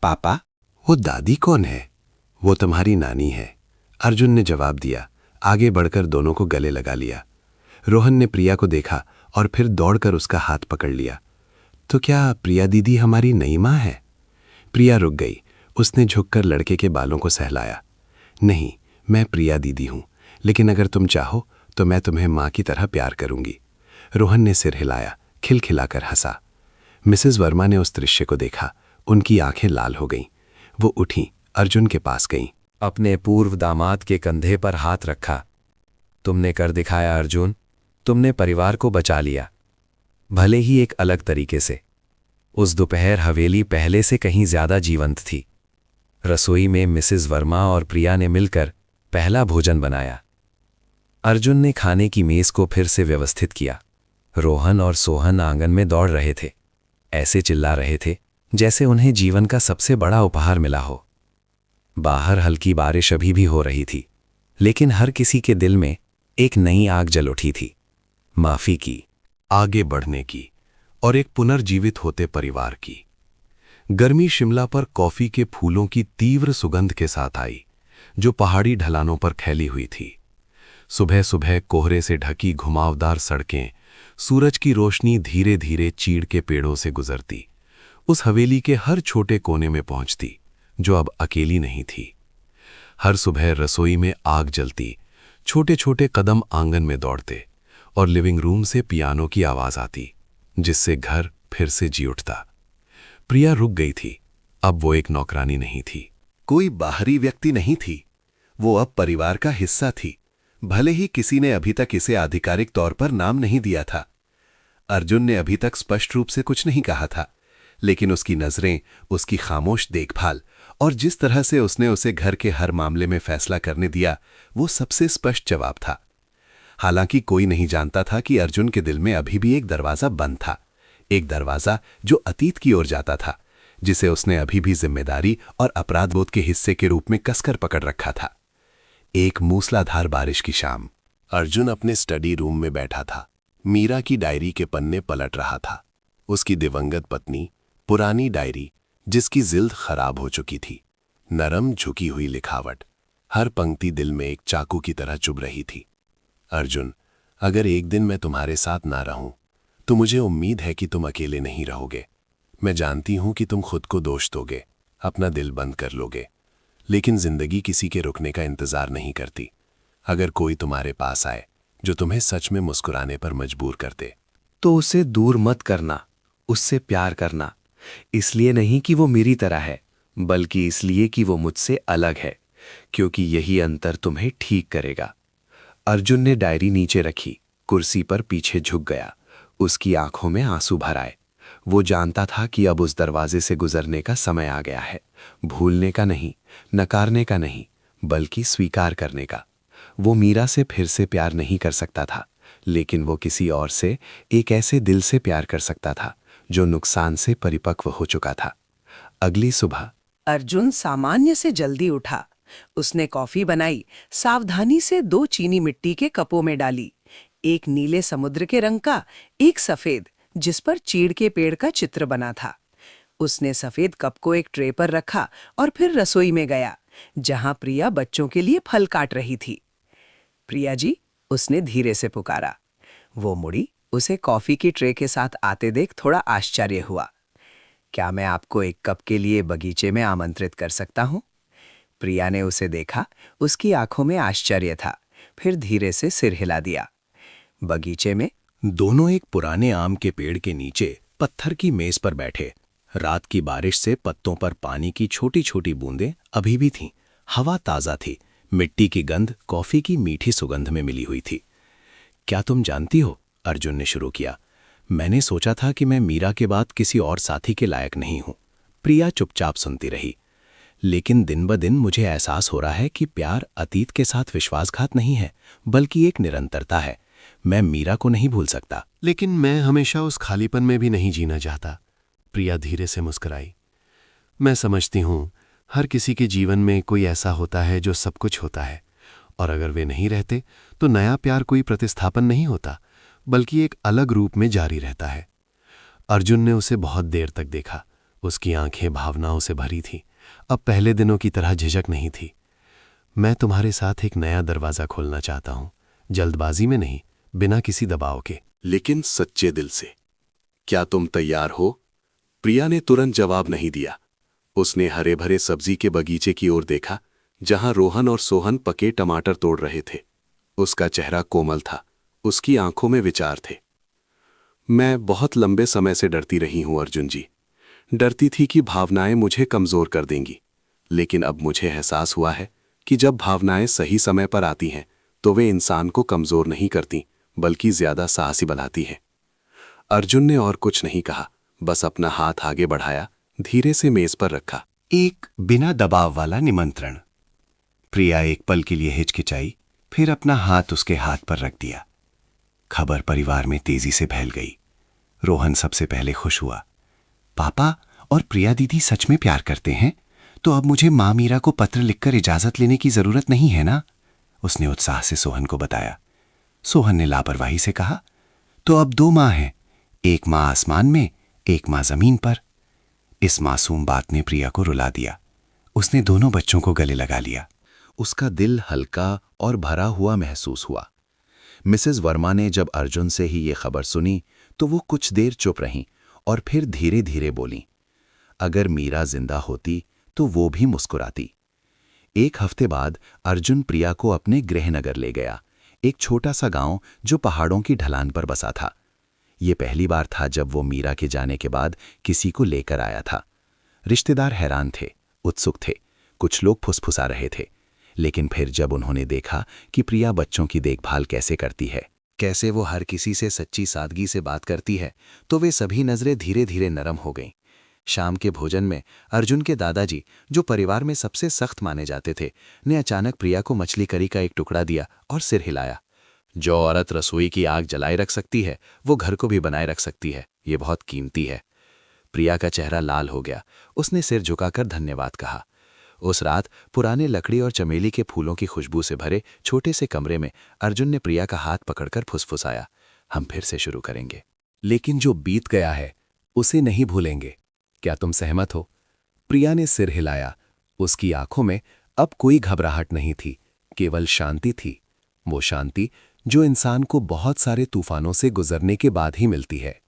पापा? वो दादी कौन है? वो तुम्हारी नानी है, अर्जुन ने जवाब दिया, आगे बढ़कर दोनों को गले लगा लिया। रोहन ने प्रिया को देखा और फिर दौड़कर उसका हाथ पकड़ लिया। तो क्या प्रिया दीदी हमारी नई माँ है? प्रिया रुक गई। उसने झुककर लड़के के बालों को सहलाया। नहीं, मैं प्रिया दीदी हूं, लेकिन अगर तुम चाहो तो मैं तुम्हें माँ की तरह प्यार करूंगी। रोहन ने सिर हिलाया, खिलखिलाकर हंसा। मिसेस वर्मा ने उस दृश्य को देखा, उनकी आंखें लाल हो गईं। वो उठी, अर्जुन के पास गईं। अपने पूर्व दामाद के कंधे पर हाथ रखा। तुमने कर दिखाया अर्जुन, तुमने परिवार को बचा लिया, भले ही एक अलग तरीके से। उस दोपहर हवेली पहले से कहीं ज्यादा जीवंत थी। रसोई में मिसेस वर्मा और प्रिया ने मिलकर पहला भोजन बनाया। अर्जुन ने खाने की मेज को फिर से व्यवस्थित किया। रोहन और सोहन आंगन में दौड़ रहे थे, ऐसे चिल्ला रहे थे जैसे उन्हें जीवन का सबसे बड़ा उपहार मिला हो। बाहर हल्की बारिश अभी भी हो रही थी, लेकिन हर किसी के दिल में एक नई आग जल उठी थी, माफी की, आगे बढ़ने की और एक पुनर्जीवित होते परिवार की। गर्मी शिमला पर कॉफी के फूलों की तीव्र सुगंध के साथ आई, जो पहाड़ी ढलानों पर फैली हुई थी। सुबह सुबह कोहरे से ढकी घुमावदार सड़कें, सूरज की रोशनी धीरे धीरे चीड़ के पेड़ों से गुजरती, उस हवेली के हर छोटे कोने में पहुंचती, जो अब अकेली नहीं थी। हर सुबह रसोई में आग जलती, छोटे छोटे कदम आंगन में दौड़ते और लिविंग रूम से पियानो की आवाज आती, जिससे घर फिर से जी उठता। प्रिया रुक गई थी। अब वो एक नौकरानी नहीं थी, कोई बाहरी व्यक्ति नहीं थी। वो अब परिवार का हिस्सा थी, भले ही किसी ने अभी तक इसे आधिकारिक तौर पर नाम नहीं दिया था। अर्जुन ने अभी तक स्पष्ट रूप से कुछ नहीं कहा था, लेकिन उसकी नजरें, उसकी खामोश देखभाल और जिस तरह से उसने उसे घर के हर मामले में फैसला करने दिया, वो सबसे स्पष्ट जवाब था। हालांकि कोई नहीं जानता था कि अर्जुन के दिल में अभी भी एक दरवाजा बंद था, एक दरवाजा जो अतीत की ओर जाता था, जिसे उसने अभी भी जिम्मेदारी और अपराधबोध के हिस्से के रूप में कसकर पकड़ रखा था। एक मूसलाधार बारिश की शाम, अर्जुन अपने स्टडी रूम में बैठा था। मीरा की डायरी के पन्ने पलट रहा था। उसकी दिवंगत पत्नी, पुरानी डायरी जिसकी जिल्द खराब हो चुकी थी, नरम झुकी हुई लिखावट, हर पंक्ति दिल में एक चाकू की तरह चुभ रही थी। अर्जुन, अगर एक दिन मैं तुम्हारे साथ ना रहूं तो मुझे उम्मीद है कि तुम अकेले नहीं रहोगे। मैं जानती हूं कि तुम खुद को दोष दोगे, अपना दिल बंद कर लोगे, लेकिन जिंदगी किसी के रुकने का इंतजार नहीं करती। अगर कोई तुम्हारे पास आए जो तुम्हें सच में मुस्कुराने पर मजबूर कर दे। तो उसे दूर मत करना, उससे प्यार करना। इसलिए नहीं कि वो मेरी तरह है, बल्कि इसलिए कि वो मुझसे अलग है, क्योंकि यही अंतर तुम्हें ठीक करेगा। अर्जुन ने डायरी नीचे रखी, कुर्सी पर पीछे झुक गया। उसकी आंखों में आंसू भर आए। वो जानता था कि अब उस दरवाजे से गुजरने का समय आ गया है। भूलने का नहीं, नकारने का नहीं, बल्कि स्वीकार करने का। वो मीरा से फिर से प्यार नहीं कर सकता था, लेकिन वो किसी और से, एक ऐसे दिल से प्यार कर सकता था जो नुकसान से परिपक्व हो चुका था। अगली सुबह अर्जुन सामान्य से जल्दी उठा। उसने कॉफी बनाई, सावधानी से 2 चीनी मिट्टी के कपों में डाली, एक नीले समुद्र के रंग का, एक सफेद जिस पर चीड़ के पेड़ का चित्र बना था। उसने सफेद कप को एक ट्रे पर रखा और फिर रसोई में गया, जहां प्रिया बच्चों के लिए फल काट रही थी। प्रिया जी, उसने धीरे से पुकारा। वो मुड़ी, उसे कॉफी की ट्रे के साथ आते देख थोड़ा आश्चर्य हुआ। क्या मैं आपको एक कप के लिए बगीचे में आमंत्रित कर सकता हूं? प्रिया ने उसे देखा, उसकी आंखों में आश्चर्य था, फिर धीरे से सिर हिला दिया। बगीचे में दोनों एक पुराने आम के पेड़ के नीचे पत्थर की मेज पर बैठे। रात की बारिश से पत्तों पर पानी की छोटी छोटी बूंदें अभी भी थीं। हवा ताज़ा थी, मिट्टी की गंध कॉफी की मीठी सुगंध में मिली हुई थी। क्या तुम जानती हो, अर्जुन ने शुरू किया, मैंने सोचा था कि मैं मीरा के बाद किसी और साथी के लायक नहीं हूं। प्रिया चुपचाप सुनती रही। लेकिन दिन ब दिन मुझे एहसास हो रहा है कि प्यार अतीत के साथ विश्वासघात नहीं है, बल्कि एक निरंतरता है। मैं मीरा को नहीं भूल सकता। लेकिन मैं हमेशा उस खालीपन में भी नहीं जीना चाहता। प्रिया धीरे से मुस्कुराई। मैं समझती हूँ, हर किसी के जीवन में कोई ऐसा होता है जो सब कुछ होता है, और अगर वे नहीं रहते तो नया प्यार कोई प्रतिस्थापन नहीं होता, बल्कि एक अलग रूप में जारी रहता है। अर्जुन ने उसे बहुत देर तक देखा। उसकी आंखें भावनाओं से भरी थीं। अब पहले दिनों की तरह झिझक नहीं थी। मैं तुम्हारे साथ एक नया दरवाज़ा खोलना चाहता हूँ, जल्दबाजी में नहीं, बिना किसी दबाव के, लेकिन सच्चे दिल से। क्या तुम तैयार हो? प्रिया ने तुरंत जवाब नहीं दिया। उसने हरे भरे सब्जी के बगीचे की ओर देखा, जहां रोहन और सोहन पके टमाटर तोड़ रहे थे। उसका चेहरा कोमल था, उसकी आंखों में विचार थे। मैं बहुत लंबे समय से डरती रही हूं अर्जुन जी। डरती थी कि भावनाएं मुझे कमजोर कर देंगी, लेकिन अब मुझे एहसास हुआ है कि जब भावनाएं सही समय पर आती हैं तो वे इंसान को कमजोर नहीं करती, बल्कि ज्यादा साहसी बनाती हैं। अर्जुन ने और कुछ नहीं कहा, बस अपना हाथ आगे बढ़ाया, धीरे से मेज पर रखा। एक बिना दबाव वाला निमंत्रण। प्रिया एक पल के लिए हिचकिचाई, फिर अपना हाथ उसके हाथ पर रख दिया। खबर परिवार में तेजी से फैल गई। रोहन सबसे पहले खुश हुआ। पापा और प्रिया दीदी सच में प्यार करते हैं, तो अब मुझे माँ मीरा को पत्र लिखकर इजाजत लेने की जरूरत नहीं है ना? उसने उत्साह से सोहन को बताया। सोहन ने लापरवाही से कहा, तो अब 2 माँ हैं, एक माँ आसमान में, एक माँ जमीन पर। इस मासूम बात ने प्रिया को रुला दिया। उसने दोनों बच्चों को गले लगा लिया। उसका दिल हल्का और भरा हुआ महसूस हुआ। मिसेस वर्मा ने जब अर्जुन से ही ये खबर सुनी तो वो कुछ देर चुप रहीं और फिर धीरे धीरे बोलीं, अगर मीरा जिंदा होती तो वो भी मुस्कुराती। 1 हफ्ते बाद अर्जुन प्रिया को अपने गृहनगर ले गया, एक छोटा सा गांव जो पहाड़ों की ढलान पर बसा था। ये पहली बार था जब वो मीरा के जाने के बाद किसी को लेकर आया था। रिश्तेदार हैरान थे, उत्सुक थे, कुछ लोग फुसफुसा रहे थे। लेकिन फिर जब उन्होंने देखा कि प्रिया बच्चों की देखभाल कैसे करती है, कैसे वो हर किसी से सच्ची सादगी से बात करती है, तो वे सभी नजरें धीरे धीरे नरम हो गईं। शाम के भोजन में अर्जुन के दादाजी, जो परिवार में सबसे सख्त माने जाते थे, ने अचानक प्रिया को मछली करी का एक टुकड़ा दिया और सिर हिलाया। जो औरत रसोई की आग जलाए रख सकती है, वो घर को भी बनाए रख सकती है। ये बहुत कीमती है। प्रिया का चेहरा लाल हो गया। उसने सिर झुकाकर धन्यवाद कहा। उस रात पुराने लकड़ी और चमेली के फूलों की खुशबू से भरे छोटे से कमरे में अर्जुन ने प्रिया का हाथ पकड़कर फुसफुसाया, हम फिर से शुरू करेंगे, लेकिन जो बीत गया है उसे नहीं भूलेंगे। क्या तुम सहमत हो? प्रिया ने सिर हिलाया। उसकी आंखों में अब कोई घबराहट नहीं थी, केवल शांति थी। वो शांति जो इंसान को बहुत सारे तूफानों से गुजरने के बाद ही मिलती है।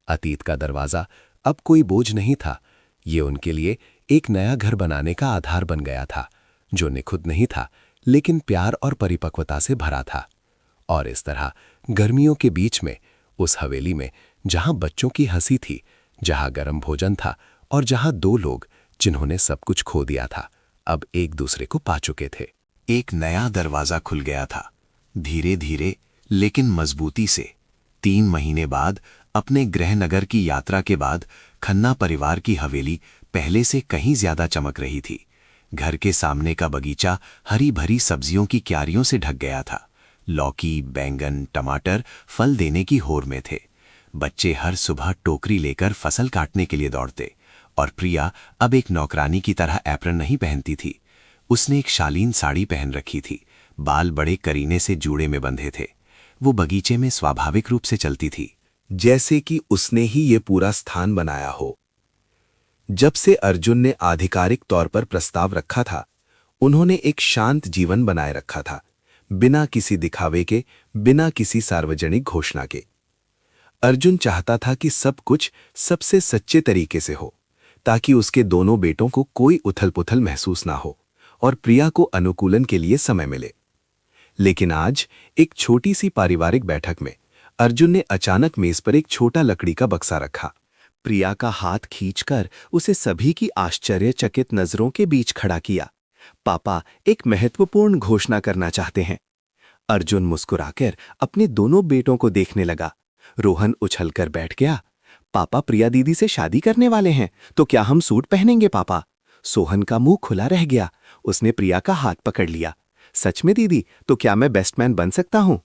अतीत का दरवाजा अब कोई बोझ नहीं था। ये उनके लिए एक नया घर बनाने का आधार बन गया था, जो निखुद नहीं था, लेकिन प्यार और परिपक्वता से भरा था। और इस तरह गर्मियों के बीच में उस हवेली में जहां बच्चों की हंसी थी, जहां गर्म भोजन था और जहां दो लोग जिन्होंने सब कुछ खो दिया था अब एक दूसरे को पा चुके थे, एक नया दरवाजा खुल गया था। धीरे धीरे लेकिन मजबूती से 3 महीने बाद अपने गृहनगर की यात्रा के बाद खन्ना परिवार की हवेली पहले से कहीं ज्यादा चमक रही थी। घर के सामने का बगीचा हरी भरी सब्जियों की क्यारियों से ढक गया था। लौकी, बैंगन, टमाटर फल देने की होर में थे। बच्चे हर सुबह टोकरी लेकर फसल काटने के लिए दौड़ते और प्रिया अब एक नौकरानी की तरह एप्रन नहीं पहनती थी। उसने एक शालीन साड़ी पहन रखी थी, बाल बड़े करीने से जूड़े में बंधे थे। वो बगीचे में स्वाभाविक रूप से चलती थी, जैसे कि उसने ही ये पूरा स्थान बनाया हो। जब से अर्जुन ने आधिकारिक तौर पर प्रस्ताव रखा था, उन्होंने एक शांत जीवन बनाए रखा था, बिना किसी दिखावे के, बिना किसी सार्वजनिक घोषणा के। अर्जुन चाहता था कि सब कुछ सबसे सच्चे तरीके से हो, ताकि उसके दोनों बेटों को कोई उथल-पुथल महसूस ना हो और प्रिया को अनुकूलन के लिए समय मिले। लेकिन आज एक छोटी सी पारिवारिक बैठक में अर्जुन ने अचानक मेज पर एक छोटा लकड़ी का बक्सा रखा। प्रिया का हाथ खींचकर उसे सभी की आश्चर्यचकित नजरों के बीच खड़ा किया। पापा एक महत्वपूर्ण घोषणा करना चाहते हैं। अर्जुन मुस्कुराकर अपने दोनों बेटों को देखने लगा। रोहन उछलकर बैठ गया। पापा प्रिया दीदी से शादी करने वाले हैं, तो क्या हम सूट पहनेंगे पापा? सोहन का मुंह खुला रह गया। उसने प्रिया का हाथ पकड़ लिया। सच में दीदी, तो क्या मैं बेस्टमैन बन सकता हूं?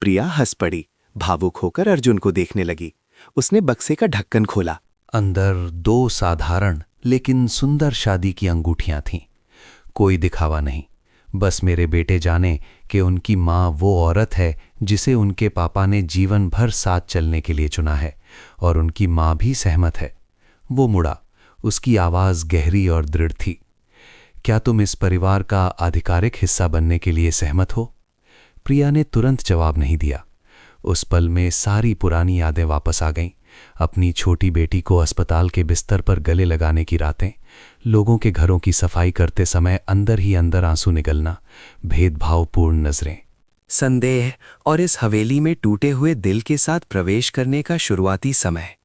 प्रिया हंस पड़ी। भावुक होकर अर्जुन को देखने लगी। उसने बक्से का ढक्कन खोला। अंदर 2 साधारण लेकिन सुंदर शादी की अंगूठियां थीं। कोई दिखावा नहीं, बस मेरे बेटे जाने कि उनकी माँ वो औरत है जिसे उनके पापा ने जीवन भर साथ चलने के लिए चुना है, और उनकी माँ भी सहमत है। वो मुड़ा, उसकी आवाज़ गहरी और दृढ़ थी। क्या तुम इस परिवार का आधिकारिक हिस्सा बनने के लिए सहमत हो? प्रिया ने तुरंत जवाब नहीं दिया। उस पल में सारी पुरानी यादें वापस आ गईं। अपनी छोटी बेटी को अस्पताल के बिस्तर पर गले लगाने की रातें, लोगों के घरों की सफाई करते समय अंदर ही अंदर आंसू निकलना, भेदभावपूर्ण नजरें। संदेह और इस हवेली में टूटे हुए दिल के साथ प्रवेश करने का शुरुआती समय।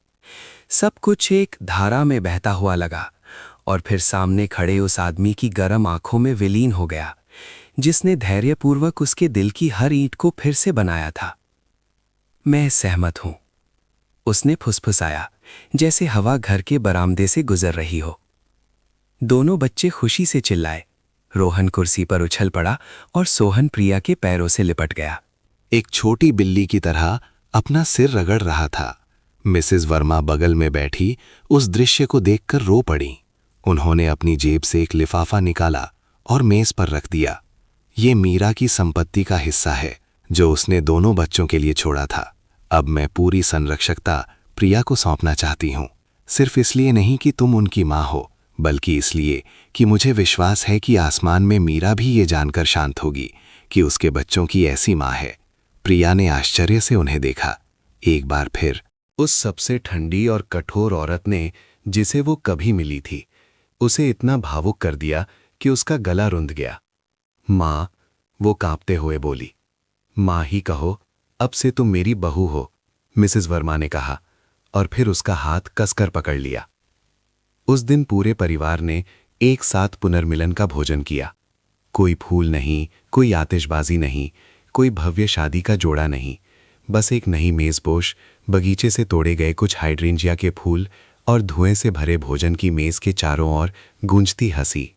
सब कुछ एक धारा में बहता हुआ लगा और फिर सामने खड़े उस आदमी की गर्म आंखों में विलीन हो गया, जिसने धैर्यपूर्वक उसके दिल की हर ईंट को फिर से बनाया था। मैं सहमत हूं, उसने फुसफुसाया, जैसे हवा घर के बरामदे से गुजर रही हो। दोनों बच्चे खुशी से चिल्लाए। रोहन कुर्सी पर उछल पड़ा और सोहन प्रिया के पैरों से लिपट गया। एक छोटी बिल्ली की तरह अपना सिर रगड़ रहा था। मिसेस वर्मा बगल में बैठी उस दृश्य को देखकर रो पड़ी। उन्होंने अपनी जेब से एक लिफाफा निकाला और मेज पर रख दिया। ये मीरा की संपत्ति का हिस्सा है जो उसने दोनों बच्चों के लिए छोड़ा था। अब मैं पूरी संरक्षकता प्रिया को सौंपना चाहती हूँ, सिर्फ इसलिए नहीं कि तुम उनकी माँ हो, बल्कि इसलिए कि मुझे विश्वास है कि आसमान में मीरा भी ये जानकर शांत होगी कि उसके बच्चों की ऐसी माँ है। प्रिया ने आश्चर्य से उन्हें देखा। एक बार फिर उस सबसे ठंडी और कठोर औरत ने, जिसे वो कभी मिली थी, उसे इतना भावुक कर दिया कि उसका गला रुंध गया। माँ, वो कांपते हुए बोली। माँ ही कहो, अब से तुम मेरी बहू हो, मिसेस वर्मा ने कहा और फिर उसका हाथ कसकर पकड़ लिया। उस दिन पूरे परिवार ने एक साथ पुनर्मिलन का भोजन किया। कोई फूल नहीं, कोई आतिशबाजी नहीं, कोई भव्य शादी का जोड़ा नहीं, बस एक नई मेजपोश, बगीचे से तोड़े गए कुछ हाइड्रेंजिया के फूल और धुएं से भरे भोजन की मेज के चारों ओर गूंजती हंसी।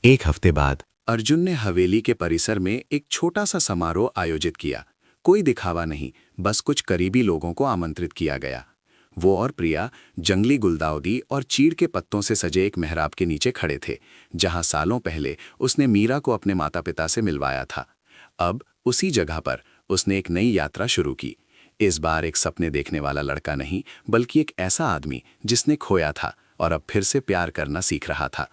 1 हफ्ते बाद अर्जुन ने हवेली के परिसर में एक छोटा सा समारोह आयोजित किया। कोई दिखावा नहीं, बस कुछ करीबी लोगों को आमंत्रित किया गया। वो और प्रिया जंगली गुलदाउदी और चीड़ के पत्तों से सजे एक मेहराब के नीचे खड़े थे, जहां सालों पहले उसने मीरा को अपने माता पिता से मिलवाया था। अब उसी जगह पर उसने एक नई यात्रा शुरू की। इस बार एक सपने देखने वाला लड़का नहीं, बल्कि एक ऐसा आदमी जिसने खोया था और अब फिर से प्यार करना सीख रहा था।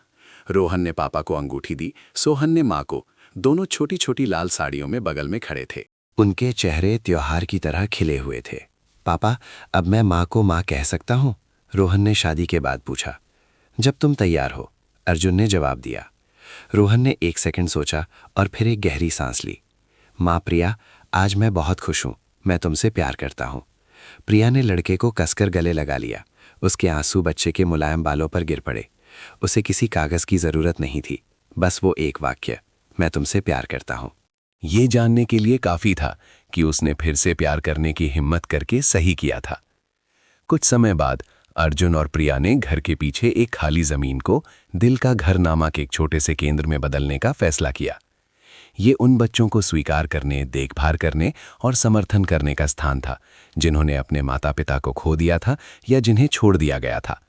रोहन ने पापा को अंगूठी दी, सोहन ने माँ को। दोनों छोटी छोटी लाल साड़ियों में बगल में खड़े थे। उनके चेहरे त्योहार की तरह खिले हुए थे। पापा, अब मैं माँ को माँ कह सकता हूँ? रोहन ने शादी के बाद पूछा। जब तुम तैयार हो, अर्जुन ने जवाब दिया। रोहन ने 1 सेकंड सोचा और फिर एक गहरी सांस ली। माँ प्रिया, आज मैं बहुत खुश हूँ, मैं तुमसे प्यार करता हूँ। प्रिया ने लड़के को कसकर गले लगा लिया। उसके आंसू बच्चे के मुलायम बालों पर गिर पड़े। उसे किसी कागज की जरूरत नहीं थी, बस वो एक वाक्य, मैं तुमसे प्यार करता हूँ। ये जानने के लिए काफी था कि उसने फिर से प्यार करने की हिम्मत करके सही किया था। कुछ समय बाद अर्जुन और प्रिया ने घर के पीछे एक खाली जमीन को दिल का घर नामक एक छोटे से केंद्र में बदलने का फैसला किया। ये उन बच्चों को स्वीकार करने, देखभाल करने और समर्थन करने का स्थान था जिन्होंने अपने माता पिता को खो दिया था या जिन्हें छोड़ दिया गया था।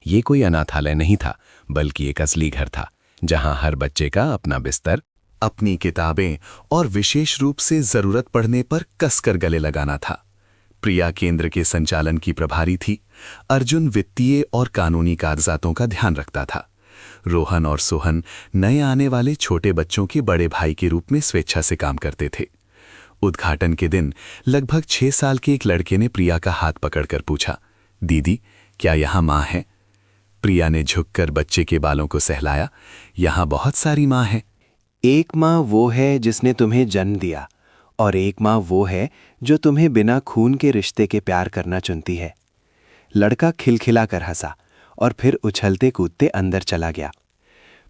ये कोई अनाथालय नहीं था, बल्कि एक असली घर था जहां हर बच्चे का अपना बिस्तर, अपनी किताबें और विशेष रूप से जरूरत पड़ने पर कसकर गले लगाना था। प्रिया केंद्र के संचालन की प्रभारी थी। अर्जुन वित्तीय और कानूनी कागजातों का ध्यान रखता था। रोहन और सोहन नए आने वाले छोटे बच्चों के बड़े भाई के रूप में स्वेच्छा से काम करते थे। उद्घाटन के दिन लगभग 6 साल के एक लड़के ने प्रिया का हाथ पकड़कर पूछा, दीदी क्या यहाँ माँ है? प्रिया ने झुककर बच्चे के बालों को सहलाया, यहाँ बहुत सारी माँ है। एक माँ वो है जिसने तुम्हें जन्म दिया, और एक माँ वो है जो तुम्हें बिना खून के रिश्ते के प्यार करना चुनती है। लड़का खिलखिलाकर हंसा और फिर उछलते कूदते अंदर चला गया।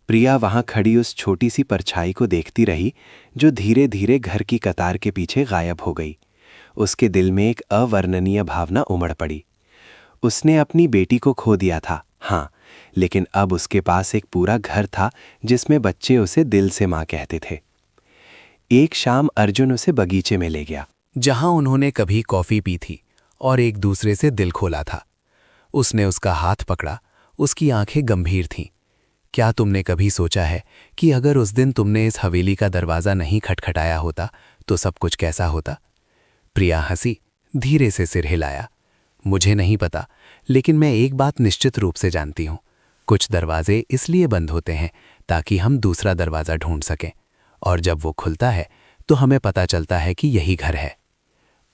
प्रिया वहां खड़ी उस छोटी सी परछाई को देखती रही जो धीरे धीरे घर की कतार के पीछे गायब हो गई। उसके दिल में एक अवर्णनीय भावना उमड़ पड़ी। उसने अपनी बेटी को खो दिया था, हाँ, लेकिन अब उसके पास एक पूरा घर था जिसमें बच्चे उसे दिल से माँ कहते थे। एक शाम अर्जुन उसे बगीचे में ले गया, जहां उन्होंने कभी कॉफी पी थी और एक दूसरे से दिल खोला था। उसने उसका हाथ पकड़ा, उसकी आंखें गंभीर थीं। क्या तुमने कभी सोचा है कि अगर उस दिन तुमने इस हवेली का दरवाज़ा नहीं खटखटाया होता तो सब कुछ कैसा होता? प्रिया हंसी, धीरे से सिर हिलाया। मुझे नहीं पता, लेकिन मैं एक बात निश्चित रूप से जानती हूँ, कुछ दरवाजे इसलिए बंद होते हैं ताकि हम दूसरा दरवाज़ा ढूंढ सकें, और जब वो खुलता है तो हमें पता चलता है कि यही घर है।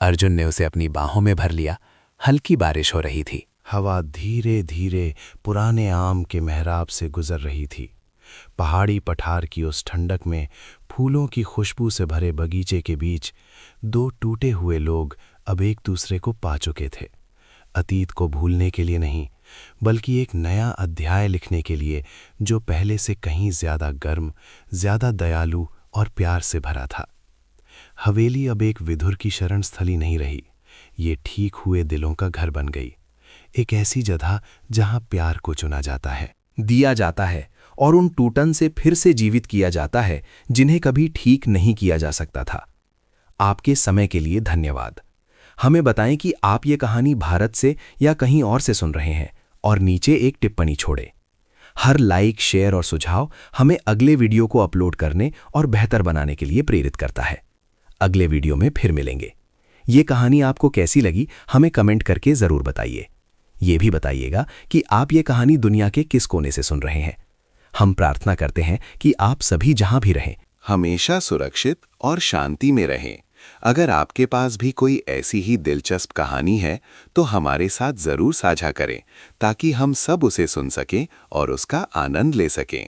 अर्जुन ने उसे अपनी बाहों में भर लिया। हल्की बारिश हो रही थी। हवा धीरे धीरे पुराने आम के मेहराब से गुजर रही थी। पहाड़ी पठार की उस ठंडक में फूलों की खुशबू से भरे बगीचे के बीच 2 टूटे हुए लोग अब एक दूसरे को पा चुके थे। अतीत को भूलने के लिए नहीं, बल्कि एक नया अध्याय लिखने के लिए जो पहले से कहीं ज्यादा गर्म, ज्यादा दयालु और प्यार से भरा था। हवेली अब एक विधुर की शरण स्थली नहीं रही, ये ठीक हुए दिलों का घर बन गई। एक ऐसी जगह जहां प्यार को चुना जाता है, दिया जाता है और उन टूटन से फिर से जीवित किया जाता है जिन्हें कभी ठीक नहीं किया जा सकता था। आपके समय के लिए धन्यवाद। हमें बताएं कि आप ये कहानी भारत से या कहीं और से सुन रहे हैं और नीचे एक टिप्पणी छोड़ें। हर लाइक, शेयर और सुझाव हमें अगले वीडियो को अपलोड करने और बेहतर बनाने के लिए प्रेरित करता है। अगले वीडियो में फिर मिलेंगे। ये कहानी आपको कैसी लगी हमें कमेंट करके ज़रूर बताइए। ये भी बताइएगा कि आप ये कहानी दुनिया के किस कोने से सुन रहे हैं। हम प्रार्थना करते हैं कि आप सभी जहां भी रहें हमेशा सुरक्षित और शांति में रहें। अगर आपके पास भी कोई ऐसी ही दिलचस्प कहानी है तो हमारे साथ जरूर साझा करें ताकि हम सब उसे सुन सकें और उसका आनंद ले सकें।